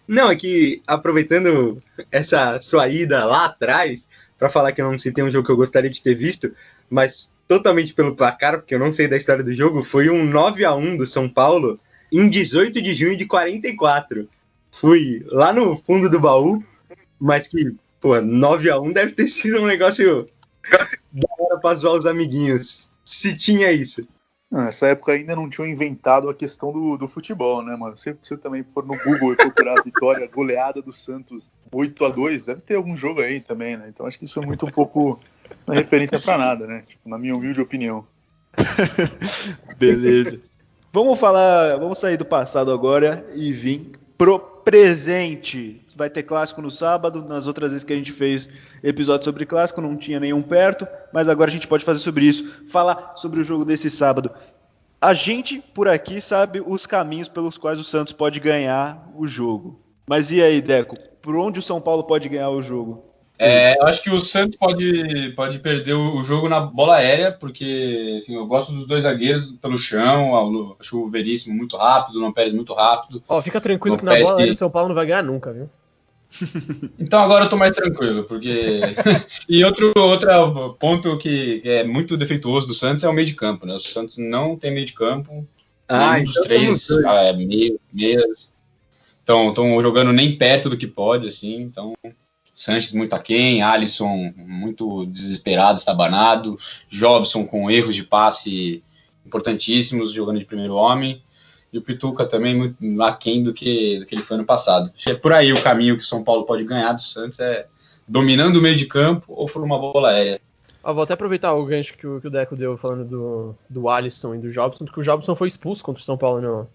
Não, é que aproveitando essa sua ida lá atrás, para falar que eu não citei um jogo que eu gostaria de ter visto, mas totalmente pelo placar, porque eu não sei da história do jogo, foi um 9-1 do São Paulo em 18 de junho de 44. Fui lá no fundo do baú, mas que, 9-1 deve ter sido um negócio da hora pra zoar os amiguinhos, se tinha isso. Nessa época ainda não tinham inventado a questão do futebol, né, mano? Se você também for no Google e procurar a vitória, goleada do Santos 8-2, deve ter algum jogo aí também, né? Então acho que isso é muito um pouco uma referência pra nada, né? Tipo, na minha humilde opinião. Beleza. Vamos sair do passado agora e vir pro presente. Vai ter clássico no sábado. Nas outras vezes que a gente fez episódio sobre clássico, não tinha nenhum perto, mas agora a gente pode fazer sobre isso. Falar sobre o jogo desse sábado. A gente, por aqui, sabe os caminhos pelos quais o Santos pode ganhar o jogo. Mas e aí, Deco? Por onde o São Paulo pode ganhar o jogo? Eu acho que o Santos pode perder o jogo na bola aérea, porque assim, eu gosto dos 2 zagueiros pelo chão, acho o Veríssimo muito rápido, o Luan Pérez muito rápido. Fica tranquilo que na bola aérea o São Paulo não vai ganhar nunca, viu? Então agora eu tô mais tranquilo, porque... E outro ponto que é muito defeituoso do Santos é o meio de campo, né? O Santos não tem meio de campo, nenhum dos 3 meias estão jogando nem perto do que pode, assim, então... Sanches muito aquém, Alisson muito desesperado, estabanado, Jobson com erros de passe importantíssimos, jogando de primeiro homem, e o Pituca também muito aquém do que ele foi ano passado. Acho que é por aí o caminho que o São Paulo pode ganhar do Santos, é dominando o meio de campo ou por uma bola aérea. Vou até aproveitar o gancho que o Deco deu falando do Alisson e do Jobson, porque o Jobson foi expulso contra o São Paulo no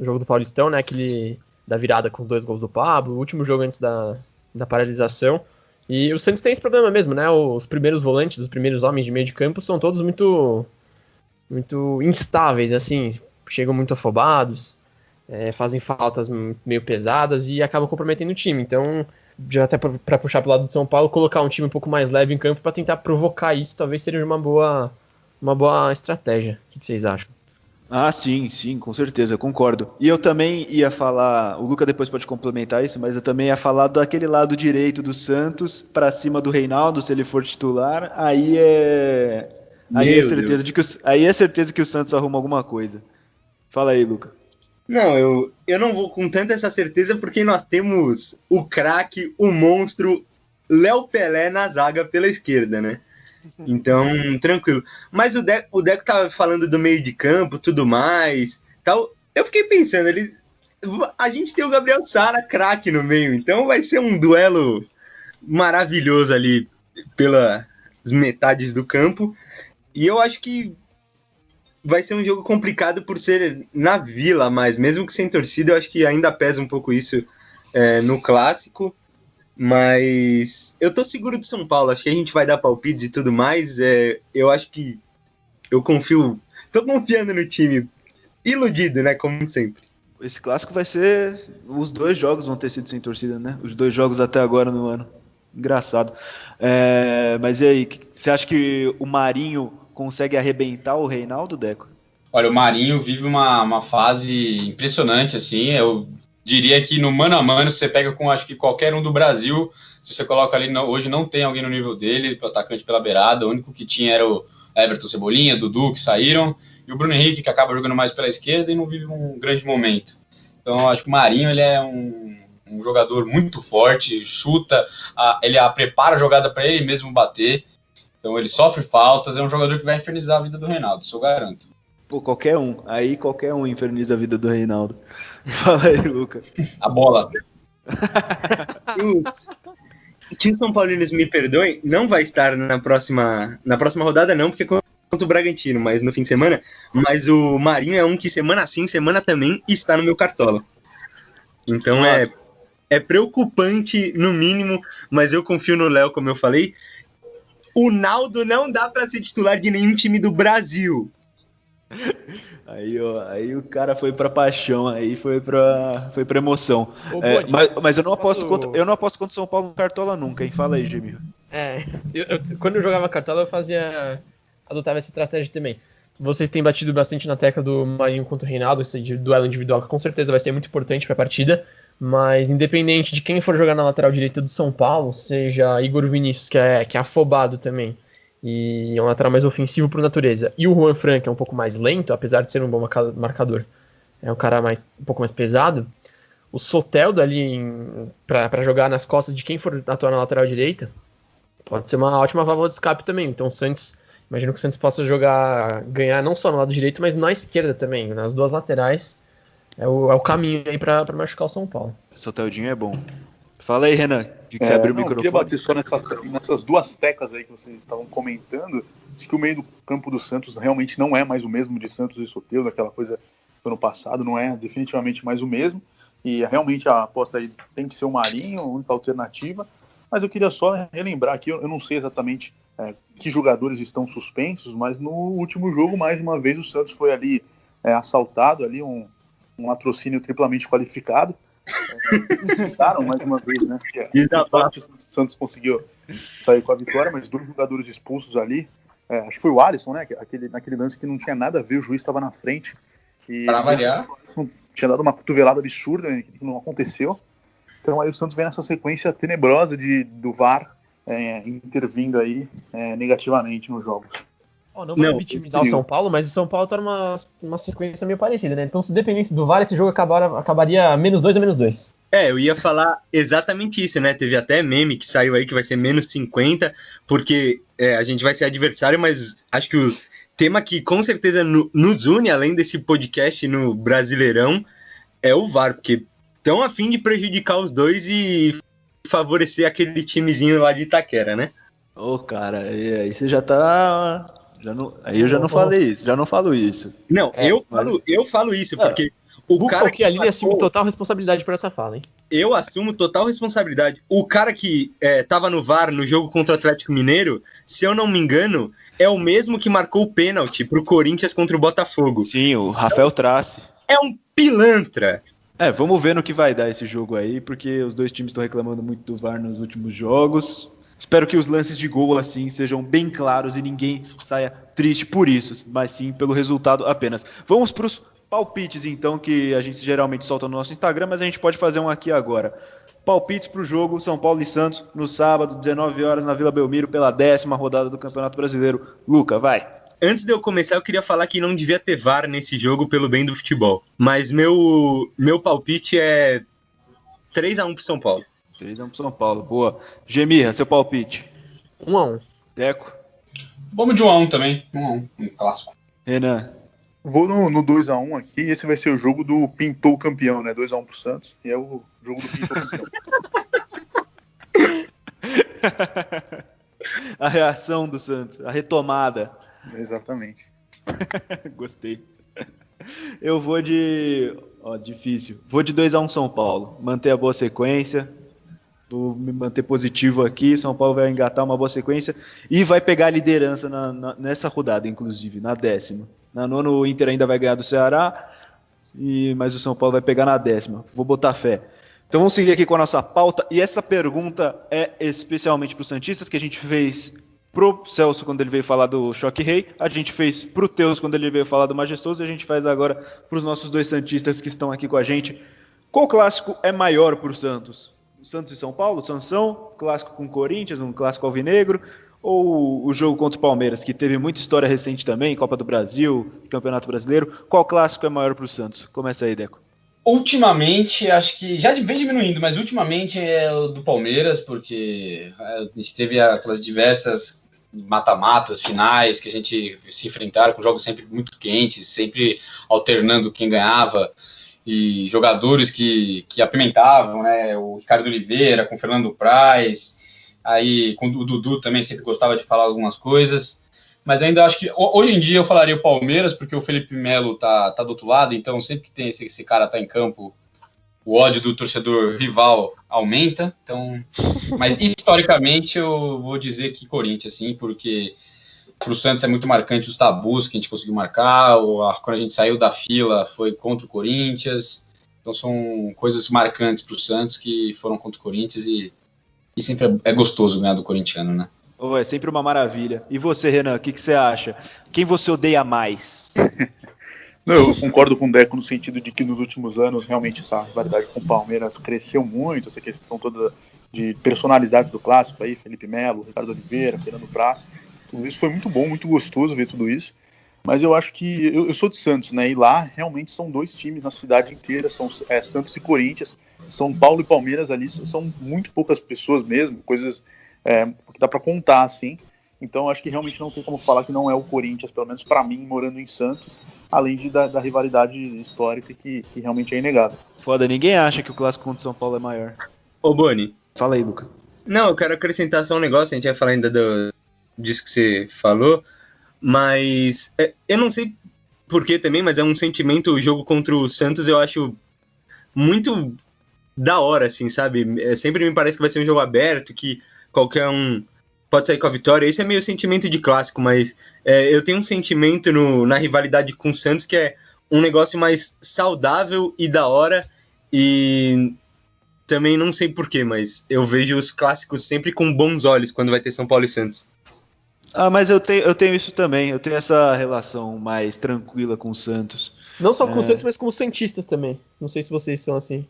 jogo do Paulistão, né, aquele da virada com 2 gols do Pablo, o último jogo antes da paralisação. E o Santos tem esse problema mesmo, né? Os primeiros volantes, os primeiros homens de meio de campo são todos muito instáveis, assim, chegam muito afobados, fazem faltas meio pesadas e acabam comprometendo o time. Então, já até para puxar pro lado do São Paulo, colocar um time um pouco mais leve em campo para tentar provocar isso, talvez seja uma boa estratégia. O que vocês acham? Ah, sim, com certeza, concordo. E eu também ia falar, o Luca depois pode complementar isso, mas eu também ia falar daquele lado direito do Santos pra cima do Reinaldo, se ele for titular, Meu Deus. aí é certeza que o Santos arruma alguma coisa. Fala aí, Luca. Não, eu não vou com tanta essa certeza porque nós temos o craque, o monstro, Léo Pelé na zaga pela esquerda, né? Então, tranquilo. Mas o Deco tava falando do meio de campo, tudo mais, tal. Eu fiquei pensando, a gente tem o Gabriel Sara, craque no meio, então vai ser um duelo maravilhoso ali pelas metades do campo. E eu acho que vai ser um jogo complicado por ser na Vila, mas mesmo que sem torcida, eu acho que ainda pesa um pouco isso no clássico. Mas eu tô seguro do São Paulo, acho que a gente vai dar palpites e tudo mais. Eu acho que eu confio, tô confiando no time, iludido, né, como sempre. Esse clássico vai ser, os 2 jogos vão ter sido sem torcida, né? Os 2 jogos até agora no ano. Engraçado. Mas e aí, você acha que o Marinho consegue arrebentar o Reinaldo, Deco? Olha, o Marinho vive uma fase impressionante, assim. Eu diria que no mano a mano você pega com acho que qualquer um do Brasil. Se você coloca ali, hoje não tem alguém no nível dele, pro atacante pela beirada. O único que tinha era o Everton Cebolinha, Dudu, que saíram. E o Bruno Henrique, que acaba jogando mais pela esquerda e não vive um grande momento. Então, acho que o Marinho ele é um jogador muito forte, chuta, ele prepara a jogada para ele mesmo bater. Então, ele sofre faltas, é um jogador que vai infernizar a vida do Reinaldo, isso eu garanto. Pô, qualquer um inferniza a vida do Reinaldo. Fala aí, Luca. A bola. Que os São Paulinos me perdoem, não vai estar na próxima rodada não, porque contra o Bragantino, mas no fim de semana. Mas o Marinho é um que semana sim, semana também está no meu cartola. Então é preocupante no mínimo, mas eu confio no Léo, como eu falei. O Naldo não dá para ser titular de nenhum time do Brasil. Aí o cara foi pra paixão, aí foi pra emoção. Mas eu não aposto contra o São Paulo no cartola nunca, hein? Fala aí, Gemil. Quando eu jogava cartola, adotava essa estratégia também. Vocês têm batido bastante na tecla do Marinho contra o Reinaldo, esse de duelo individual, que com certeza vai ser muito importante pra partida. Mas independente de quem for jogar na lateral direita do São Paulo, seja Igor Vinícius, que é afobado também, e é um lateral mais ofensivo por natureza, e o Juan Fran, que é um pouco mais lento, apesar de ser um bom marcador, é um cara um pouco mais pesado, o Soteldo ali para jogar nas costas de quem for atuar na lateral direita pode ser uma ótima válvula de escape também. Então o Santos, imagino que o Santos possa ganhar não só no lado direito, mas na esquerda também, nas 2 laterais. É o caminho aí pra machucar o São Paulo. Soteldinho é bom. Fala aí, Renan. Que você abriu o microfone. Eu queria bater só nessas 2 teclas aí que vocês estavam comentando. Acho que o meio do campo do Santos realmente não é mais o mesmo de Santos e Soteldo, aquela coisa do ano passado, não é definitivamente mais o mesmo. E realmente a aposta aí tem que ser o Marinho, a única alternativa. Mas eu queria só relembrar aqui, eu não sei exatamente que jogadores estão suspensos, mas no último jogo, mais uma vez, o Santos foi ali assaltado, ali um latrocínio triplamente qualificado. Tentaram mais uma vez, né? O Santos conseguiu sair com a vitória, mas 2 jogadores expulsos ali. Acho que foi o Alisson, né? Naquele lance que não tinha nada a ver, o juiz estava na frente. Para variar. O Alisson tinha dado uma cotovelada absurda, né, que não aconteceu. Então aí o Santos vem nessa sequência tenebrosa do VAR intervindo aí negativamente nos jogos. Não vou vitimizar o São Paulo, mas o São Paulo tá numa sequência meio parecida, né? Então, se dependesse do VAR, esse jogo acabaria -2 a -2. Eu ia falar exatamente isso, né? Teve até meme que saiu aí que vai ser -50, porque a gente vai ser adversário, mas acho que o tema que com certeza nos une, além desse podcast no Brasileirão, é o VAR, porque estão a fim de prejudicar os dois e favorecer aquele timezinho lá de Itaquera, né? Cara, aí você já tá... Aí eu já não falei isso, já não falo isso. Não, eu falo isso, porque o cara que ali assume total responsabilidade por essa fala, hein? Eu assumo total responsabilidade. O cara que tava no VAR no jogo contra o Atlético Mineiro, se eu não me engano, é o mesmo que marcou o pênalti pro Corinthians contra o Botafogo. Sim, o Rafael Trace. É um pilantra. Vamos ver no que vai dar esse jogo aí, porque os 2 times estão reclamando muito do VAR nos últimos jogos. Espero que os lances de gol assim sejam bem claros e ninguém saia triste por isso, mas sim pelo resultado apenas. Vamos para os palpites então, que a gente geralmente solta no nosso Instagram, mas a gente pode fazer um aqui agora. Palpites para o jogo São Paulo e Santos no sábado, 19 horas na Vila Belmiro, pela 10ª rodada do Campeonato Brasileiro. Luca, vai. Antes de eu começar, eu queria falar que não devia ter VAR nesse jogo pelo bem do futebol. Mas meu palpite é 3-1 pro São Paulo. 3-1 pro São Paulo, boa. Gemirra, seu palpite. 1-1. Deco. Vamos de 1x1 também. 1x1, um clássico. Renan. Vou no 2x1 aqui. Esse vai ser o jogo do Pintou campeão, né? 2x1 pro Santos. E é o jogo do Pintou campeão. A reação do Santos, a retomada. Exatamente. Gostei. Eu vou de... difícil. Vou de 2-1 São Paulo. Manter a boa sequência. Vou me manter positivo aqui. São Paulo vai engatar uma boa sequência. E vai pegar a liderança nessa rodada, inclusive, na 10ª. Na 9ª o Inter ainda vai ganhar do Ceará. Mas o São Paulo vai pegar na 10ª. Vou botar fé. Então vamos seguir aqui com a nossa pauta. E essa pergunta é especialmente para os santistas, que a gente fez pro Celso quando ele veio falar do Choque Rei, a gente fez pro Teus quando ele veio falar do Majestoso, e a gente faz agora pros nossos dois santistas que estão aqui com a gente. Qual clássico é maior pro Santos? O Santos e São Paulo, Sansão, clássico com Corinthians, um clássico alvinegro, ou o jogo contra o Palmeiras, que teve muita história recente também, Copa do Brasil, Campeonato Brasileiro? Qual clássico é maior pro Santos? Começa aí, Deco. Ultimamente, acho que já vem diminuindo, mas ultimamente é o do Palmeiras, porque a gente teve aquelas diversas mata-matas finais que a gente se enfrentaram com jogos sempre muito quentes, sempre alternando quem ganhava, e jogadores que apimentavam, né? O Ricardo Oliveira com o Fernando Praz, aí com o Dudu também sempre gostava de falar algumas coisas. Mas ainda acho que hoje em dia eu falaria o Palmeiras, porque o Felipe Melo tá do outro lado, então sempre que tem esse cara tá em campo, o ódio do torcedor rival aumenta. Então, mas historicamente eu vou dizer que Corinthians, sim, porque pro Santos é muito marcante os tabus que a gente conseguiu marcar, quando a gente saiu da fila foi contra o Corinthians, então são coisas marcantes pro Santos que foram contra o Corinthians e sempre é gostoso ganhar do corintiano, né? É sempre uma maravilha. E você, Renan, o que você acha? Quem você odeia mais? Não, eu concordo com o Deco no sentido de que nos últimos anos realmente essa rivalidade com o Palmeiras cresceu muito, essa questão toda de personalidades do clássico aí, Felipe Melo, Ricardo Oliveira, Fernando Praz, tudo isso foi muito bom, muito gostoso ver tudo isso, mas eu acho que, eu sou de Santos, né, e lá realmente são dois times na cidade inteira, são Santos e Corinthians, São Paulo e Palmeiras ali são muito poucas pessoas mesmo, coisas que dá pra contar, assim. Então acho que realmente não tem como falar que não é o Corinthians, pelo menos pra mim, morando em Santos, além da rivalidade histórica que realmente é inegável. Foda, ninguém acha que o clássico contra o São Paulo é maior. Ô, Boni. Fala aí, Luca. Não, eu quero acrescentar só um negócio, a gente vai falar ainda disso que você falou, mas eu não sei por que também, mas é um sentimento, o jogo contra o Santos eu acho muito da hora, assim, sabe? Sempre me parece que vai ser um jogo aberto, que qualquer um pode sair com a vitória. Esse é meio sentimento de clássico, mas eu tenho um sentimento na rivalidade com o Santos que é um negócio mais saudável e da hora, e também não sei porquê, mas eu vejo os clássicos sempre com bons olhos quando vai ter São Paulo e Santos. Ah, mas eu tenho isso também, eu tenho essa relação mais tranquila com o Santos. Não só com o Santos, mas com os santistas também. Não sei se vocês são assim.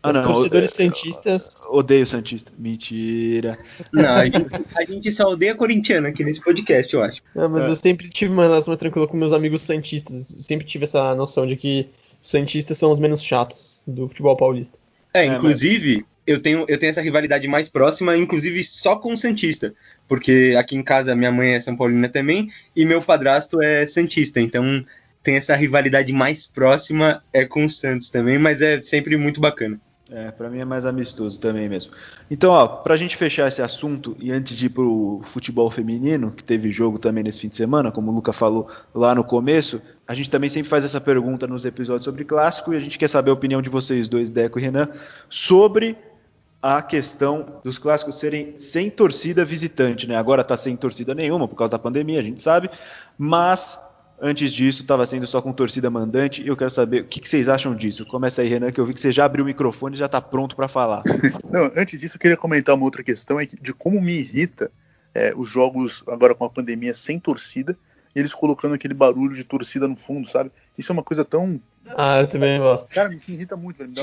Ah, não, torcedores santistas. Odeio Santista. Mentira. Não, a gente só odeia corintiano aqui nesse podcast, eu acho. Não, mas eu sempre tive uma relação mais tranquila com meus amigos santistas. Eu sempre tive essa noção de que santistas são os menos chatos do futebol paulista. Inclusive, eu tenho essa rivalidade mais próxima, inclusive só com o santista. Porque aqui em casa minha mãe é São Paulina também e meu padrasto é santista. Então tem essa rivalidade mais próxima com o Santos também, mas é sempre muito bacana. Pra mim é mais amistoso também mesmo. Então, pra gente fechar esse assunto, e antes de ir pro futebol feminino, que teve jogo também nesse fim de semana, como o Luca falou lá no começo, a gente também sempre faz essa pergunta nos episódios sobre clássico, e a gente quer saber a opinião de vocês dois, Deco e Renan, sobre a questão dos clássicos serem sem torcida visitante, né? Agora tá sem torcida nenhuma por causa da pandemia, a gente sabe, mas Antes disso, estava sendo só com torcida mandante. E eu quero saber o que vocês acham disso. Começa aí, Renan, que eu vi que você já abriu o microfone e já está pronto para falar. Não, antes disso, eu queria comentar uma outra questão, de como me irrita os jogos agora com a pandemia sem torcida, eles colocando aquele barulho de torcida no fundo, sabe? Isso é uma coisa tão... Ah, eu também gosto. Cara, me irrita muito, velho.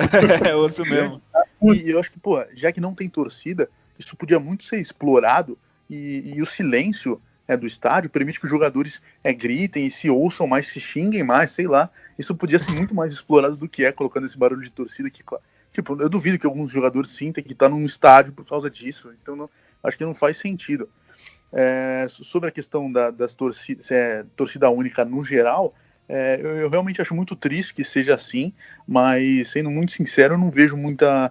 É outro mesmo. E eu acho que, pô, já que não tem torcida, isso podia muito ser explorado e o silêncio do estádio permite que os jogadores gritem e se ouçam mais, se xinguem mais, sei lá. Isso podia ser muito mais explorado do que colocando esse barulho de torcida que, tipo, eu duvido que alguns jogadores sintem que tá num estádio por causa disso. Então, acho que não faz sentido. Sobre a questão das torcidas, torcida única no geral, eu realmente acho muito triste que seja assim, mas, sendo muito sincero, eu não vejo muita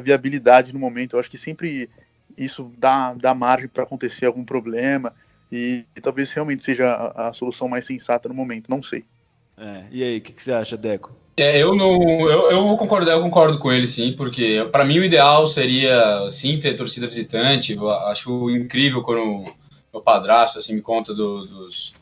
viabilidade no momento. Eu acho que sempre isso dá margem para acontecer algum problema e talvez realmente seja a solução mais sensata no momento, não sei. E aí, o que você acha, Deco? Eu concordo com ele, sim, porque para mim o ideal seria sim ter torcida visitante. Eu acho incrível quando meu padrasto assim me conta dos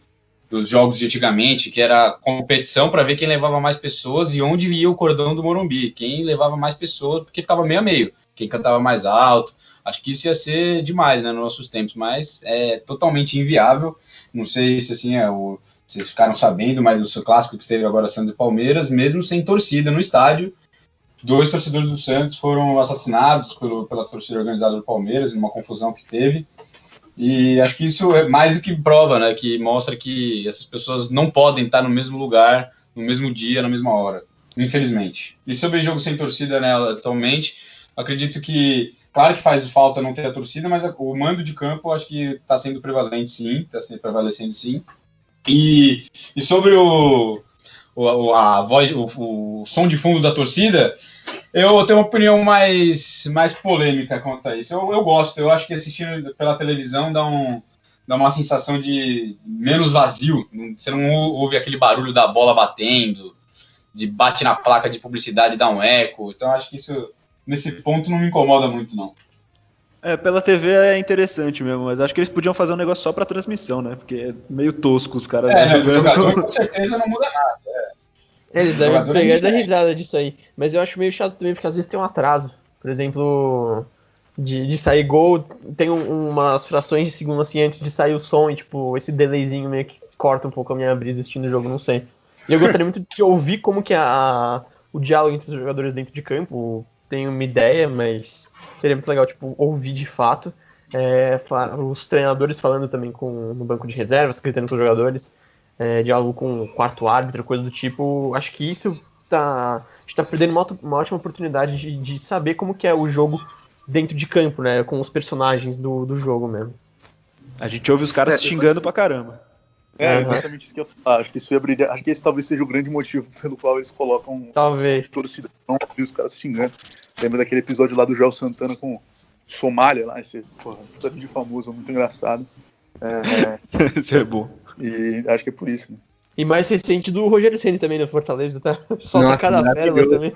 jogos de antigamente, que era competição para ver quem levava mais pessoas e onde ia o cordão do Morumbi, quem levava mais pessoas, porque ficava meio a meio, quem cantava mais alto. Acho que isso ia ser demais, né, nos nossos tempos, mas é totalmente inviável. Não sei se assim vocês ficaram sabendo, mas o seu clássico que esteve agora, Santos e Palmeiras, mesmo sem torcida no estádio, 2 torcedores do Santos foram assassinados pela torcida organizada do Palmeiras, numa confusão que teve. E acho que isso é mais do que prova, né? Que mostra que essas pessoas não podem estar no mesmo lugar, no mesmo dia, na mesma hora, infelizmente. E sobre jogo sem torcida, né, atualmente, acredito que, claro que faz falta não ter a torcida, mas o mando de campo acho que está sendo prevalente, sim, está sendo prevalecendo, sim. E sobre a voz, o som de fundo da torcida, eu tenho uma opinião mais polêmica quanto a isso. Eu gosto, eu acho que assistindo pela televisão dá uma sensação de menos vazio. Você não ouve aquele barulho da bola batendo, de bate na placa de publicidade e dá um eco. Então acho que isso, nesse ponto, não me incomoda muito, não. Pela TV é interessante mesmo, mas acho que eles podiam fazer um negócio só pra transmissão, né? Porque é meio tosco os caras jogando. O jogador com certeza não muda nada. Eles devem pegar e dar risada disso aí. Mas eu acho meio chato também, porque às vezes tem um atraso. Por exemplo, de sair gol, tem umas frações de segundo assim antes de sair o som, e tipo, esse delayzinho meio que corta um pouco a minha brisa assistindo o jogo, não sei. E eu gostaria muito de ouvir como que o diálogo entre os jogadores dentro de campo. Tenho uma ideia, mas seria muito legal, tipo, ouvir de fato. Os treinadores falando também no banco de reservas, gritando com os jogadores. Diálogo com o quarto árbitro, coisa do tipo. Acho que isso a gente tá perdendo uma ótima oportunidade de saber como que é o jogo dentro de campo, né? Com os personagens do jogo mesmo. A gente ouve os caras xingando pra caramba. Exatamente isso que eu ia falar. Acho que isso ia brilhar. Acho que esse talvez seja o grande motivo pelo qual eles colocam torcida. Não ouvir os caras xingando. Lembra daquele episódio lá do Joel Santana com Somália lá? Esse vídeo famoso, muito engraçado. Isso é bom. E acho que é por isso, né? E mais recente do Rogério Ceni também no Fortaleza, tá? Solta cada pérola também.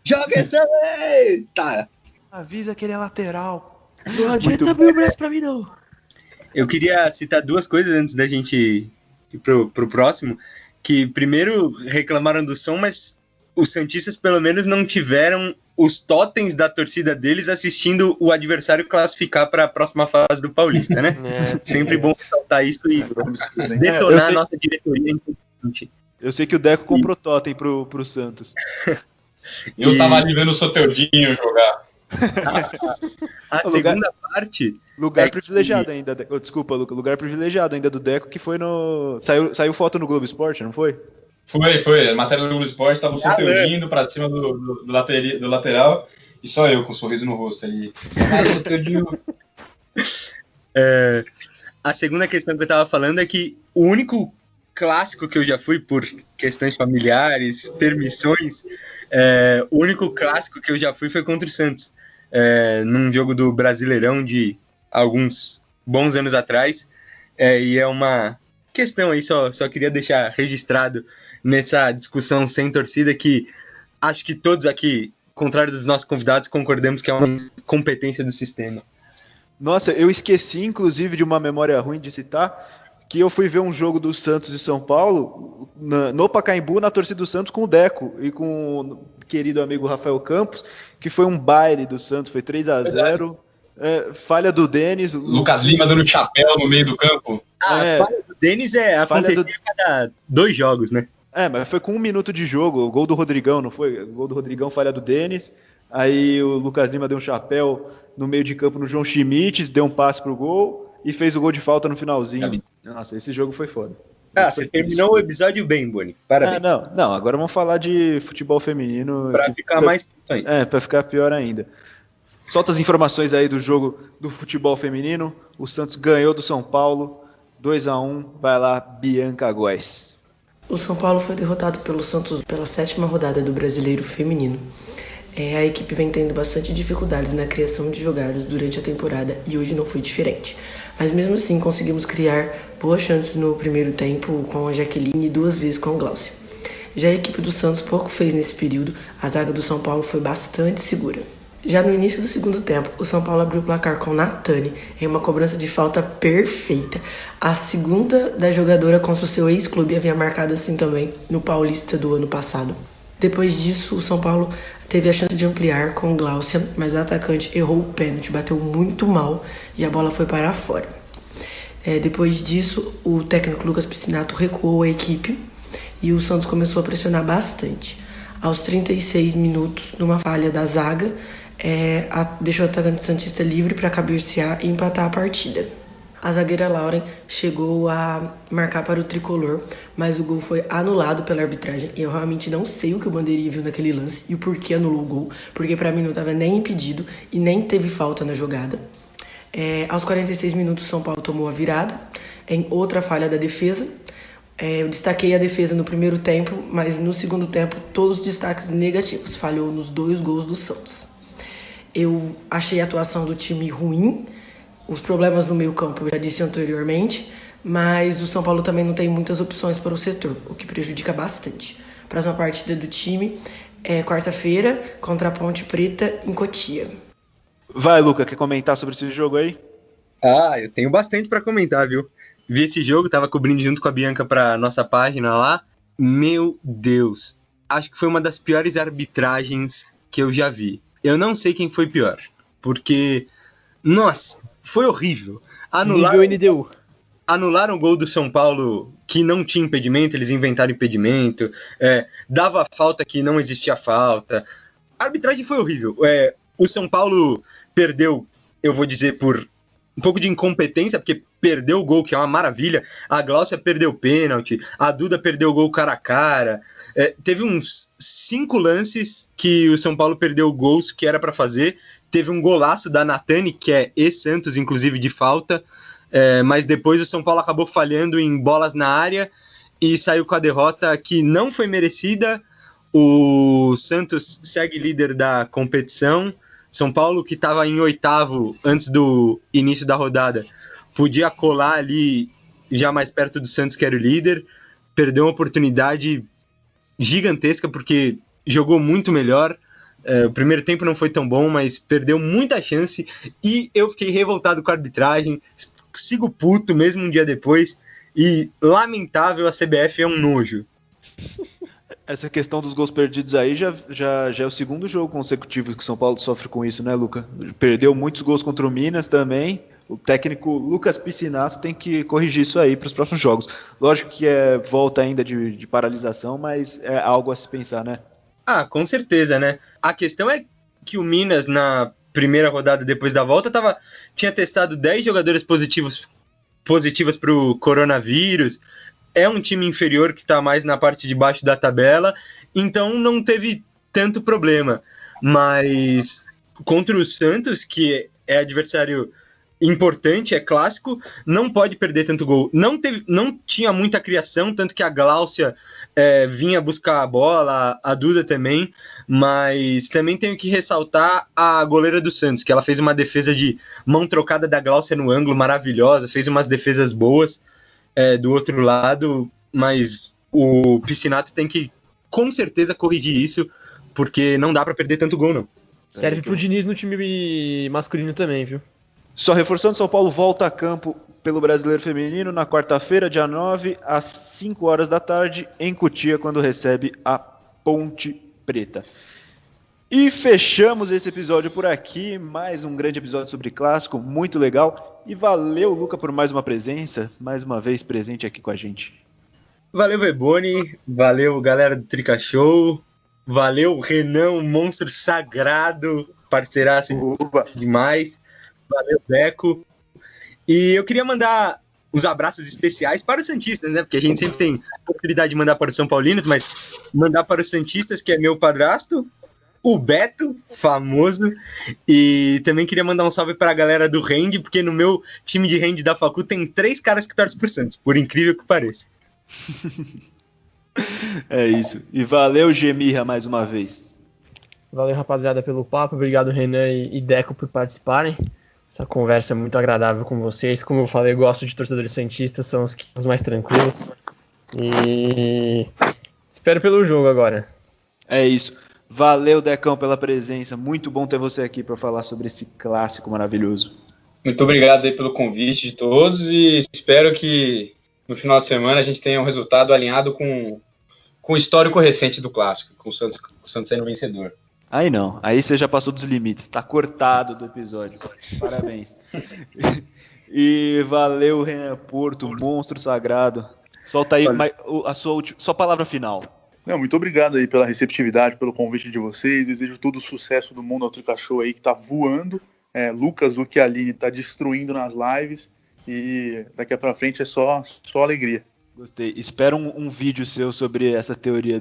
Joga essa aí! Tá. Avisa que ele é lateral. Não adianta abrir o braço pra mim, não. Eu queria citar 2 coisas antes da gente ir pro próximo. Que primeiro reclamaram do som, mas os santistas pelo menos não tiveram os totens da torcida deles assistindo o adversário classificar para a próxima fase do Paulista, né? Sempre bom ressaltar isso e detonar a nossa diretoria. Eu sei que o Deco comprou totem pro Santos. Eu tava ali vendo o Soteudinho jogar. A segunda parte... Lugar privilegiado ainda. Desculpa, Luca. Lugar privilegiado ainda do Deco, que foi no... Saiu foto no Globo Esporte, não foi? Foi. A matéria do Globo Esporte tava o Soteudinho indo pra cima do lateral e só eu com um sorriso no rosto ali. Soteudinho. A segunda questão que eu tava falando é que o único clássico que eu já fui por questões familiares, permissões, o único clássico que eu já fui foi contra o Santos. Num jogo do Brasileirão de alguns bons anos atrás. E é uma questão aí, só queria deixar registrado nessa discussão sem torcida, que acho que todos aqui, contrário dos nossos convidados, concordamos que é uma competência do sistema. Nossa, eu esqueci, inclusive, de uma memória ruim de citar, que eu fui ver um jogo do Santos e São Paulo no Pacaembu, na torcida do Santos, com o Deco e com o querido amigo Rafael Campos, que foi um baile do Santos, foi 3-0, falha do Denis. Lucas Lima dando chapéu no meio do campo. A falha do Denis acontecia a cada 2 jogos, né? Mas foi com 1 minuto de jogo, o gol do Rodrigão, não foi? O gol do Rodrigão, falha do Denis, aí o Lucas Lima deu um chapéu no meio de campo no João Schmidt, deu um passe pro gol e fez o gol de falta no finalzinho. Nossa, esse jogo foi foda. Você terminou o episódio bem, Boni. Parabéns. Não, agora vamos falar de futebol feminino. Pra ficar mais puto ainda. Pra ficar pior ainda. Solta as informações aí do jogo do futebol feminino. O Santos ganhou do São Paulo, 2-1. Vai lá, Bianca Góes. O São Paulo foi derrotado pelo Santos pela 7ª rodada do Brasileiro Feminino. A equipe vem tendo bastante dificuldades na criação de jogadas durante a temporada e hoje não foi diferente. Mas mesmo assim conseguimos criar boas chances no primeiro tempo com a Jaqueline e 2 vezes com a Glaucia. Já a equipe do Santos pouco fez nesse período, a zaga do São Paulo foi bastante segura. Já no início do segundo tempo, o São Paulo abriu o placar com Natane em uma cobrança de falta perfeita. A segunda da jogadora contra o seu ex-clube havia marcado assim também no Paulista do ano passado. Depois disso, o São Paulo teve a chance de ampliar com Glaucia, mas a atacante errou o pênalti, bateu muito mal e a bola foi para fora. Depois disso, o técnico Lucas Piscinato recuou a equipe e o Santos começou a pressionar bastante. Aos 36 minutos, numa falha da zaga, deixou o atacante santista livre para cabecear e empatar a partida. A zagueira Lauren chegou a marcar para o tricolor, mas o gol foi anulado pela arbitragem. Eu realmente não sei o que o bandeirinha viu naquele lance e o porquê anulou o gol, porque para mim não estava nem impedido e nem teve falta na jogada. Aos 46 minutos, São Paulo tomou a virada em outra falha da defesa. Eu destaquei a defesa no primeiro tempo, mas no segundo tempo todos os destaques negativos. Falhou nos 2 gols do Santos. Eu achei a atuação do time ruim. Os problemas no meio campo eu já disse anteriormente, mas o São Paulo também não tem muitas opções para o setor, o que prejudica bastante. Próxima partida do time é quarta-feira contra a Ponte Preta em Cotia. Vai, Luca, quer comentar sobre esse jogo aí? Eu tenho bastante para comentar, viu? Vi esse jogo, tava cobrindo junto com a Bianca pra nossa página lá. Meu Deus, acho que foi uma das piores arbitragens que eu já vi. Eu não sei quem foi pior, porque, nossa, foi horrível. Anularam o gol do São Paulo que não tinha impedimento, eles inventaram impedimento, dava falta que não existia falta. A arbitragem foi horrível. O São Paulo perdeu, eu vou dizer, por um pouco de incompetência, porque perdeu o gol, que é uma maravilha. A Glaucia perdeu o pênalti, a Duda perdeu o gol cara a cara. Teve uns 5 lances que o São Paulo perdeu gols que era para fazer. Teve um golaço da Natane, que é ex-Santos, inclusive, de falta. Mas depois o São Paulo acabou falhando em bolas na área e saiu com a derrota que não foi merecida. O Santos segue líder da competição. São Paulo, que estava em 8º antes do início da rodada, podia colar ali já mais perto do Santos, que era o líder. Perdeu uma oportunidade gigantesca porque jogou muito melhor. O primeiro tempo não foi tão bom, mas perdeu muita chance e eu fiquei revoltado com a arbitragem. Sigo puto mesmo um dia depois e lamentável, a CBF é um nojo. Essa questão dos gols perdidos aí já é o 2º jogo consecutivo que o São Paulo sofre com isso, né, Luca? Perdeu muitos gols contra o Minas também. O técnico Lucas Piscinato tem que corrigir isso aí para os próximos jogos. Lógico que volta ainda de paralisação, mas é algo a se pensar, né? Com certeza, né? A questão é que o Minas, na primeira rodada depois da volta, tinha testado 10 jogadores positivas para o coronavírus. É um time inferior que está mais na parte de baixo da tabela, então não teve tanto problema. Mas contra o Santos, que é adversário importante, é clássico, não pode perder tanto gol. Não tinha muita criação, tanto que a Glaucia vinha buscar a bola, a Duda também, mas também tenho que ressaltar a goleira do Santos, que ela fez uma defesa de mão trocada da Glaucia no ângulo maravilhosa, fez umas defesas boas do outro lado, mas o Piscinato tem que com certeza corrigir isso, porque não dá pra perder tanto gol, não. Serve pro Diniz no time masculino também, viu? Só reforçando, São Paulo volta a campo pelo Brasileiro Feminino na quarta-feira, dia 9, às 5 horas da tarde, em Cotia, quando recebe a Ponte Preta. E fechamos esse episódio por aqui, mais um grande episódio sobre clássico, muito legal. E valeu, Luca, por mais uma presença, mais uma vez presente aqui com a gente. Valeu, Beboni, valeu, galera do Trica Show, valeu, Renan, um monstro sagrado, parceiraço demais, valeu, Deco. E eu queria mandar uns abraços especiais para os santistas, né? Porque a gente sempre tem a possibilidade de mandar para os São Paulinos, mas mandar para os santistas, que é meu padrasto, o Beto, famoso. E também queria mandar um salve para a galera do Hand, porque no meu time de Hand da Facu tem 3 caras que torcem pro Santos, por incrível que pareça. É isso. E valeu, Gemirra, mais uma vez. Valeu, rapaziada, pelo papo. Obrigado, Renan e Deco, por participarem. Essa conversa é muito agradável com vocês. Como eu falei, eu gosto de torcedores santistas, são os mais tranquilos. E espero pelo jogo agora. É isso. Valeu, Decão, pela presença. Muito bom ter você aqui para falar sobre esse clássico maravilhoso. Muito obrigado aí pelo convite de todos e espero que no final de semana a gente tenha um resultado alinhado com o histórico recente do clássico, com o Santos sendo vencedor. Aí não, aí você já passou dos limites, tá cortado do episódio. Parabéns. E valeu, Renan Porto, monstro sagrado. Solta aí a sua palavra final. Não, muito obrigado aí pela receptividade, pelo convite de vocês. Desejo todo o sucesso do mundo ao Trica Show aí, que tá voando. Lucas, o que a Aline tá destruindo nas lives. E daqui pra frente é só alegria. Gostei. Espero um vídeo seu sobre essa teoria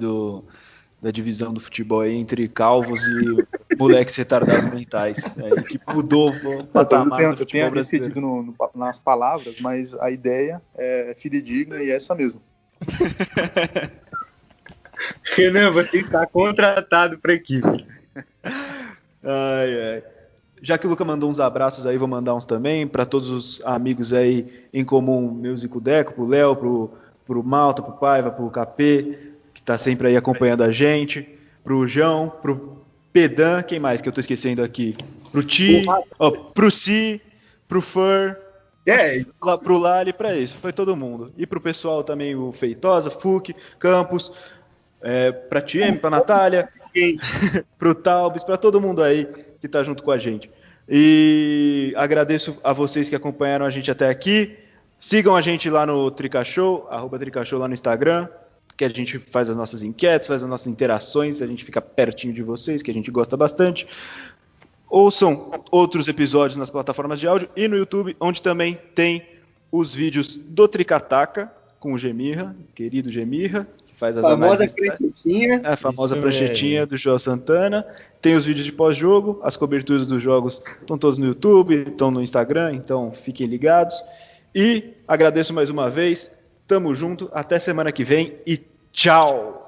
da divisão do futebol aí entre calvos e moleques retardados mentais. Que mudou o patamar do futebol brasileiro. Eu tenho decidido nas palavras, mas a ideia é fidedigna e é essa mesmo. Renan, você está contratado para a equipe. Ai. Já que o Luca mandou uns abraços aí, vou mandar uns também para todos os amigos aí em comum, meus e com o Deco, pro Léo, pro Malta, pro Paiva, pro KP, que tá sempre aí acompanhando a gente, pro João, pro Pedan, quem mais que eu tô esquecendo aqui? Pro Ti, pro Si, pro Fur, pro Lali, pra isso, foi todo mundo. E pro pessoal também, o Feitosa, Fuc, Campos, pra TM, pra Natália, pro Taubes, pra todo mundo aí que tá junto com a gente. E agradeço a vocês que acompanharam a gente até aqui. Sigam a gente lá no Trica Show, @TricaShow lá no Instagram, que a gente faz as nossas enquetes, faz as nossas interações, a gente fica pertinho de vocês, que a gente gosta bastante. Ouçam outros episódios nas plataformas de áudio e no YouTube, onde também tem os vídeos do Tricataca, com o Gemirra, querido Gemirra, que faz as análises. A famosa pranchetinha do João Santana. Tem os vídeos de pós-jogo, as coberturas dos jogos estão todos no YouTube, estão no Instagram, então fiquem ligados. E agradeço mais uma vez, tamo junto, até semana que vem e tchau!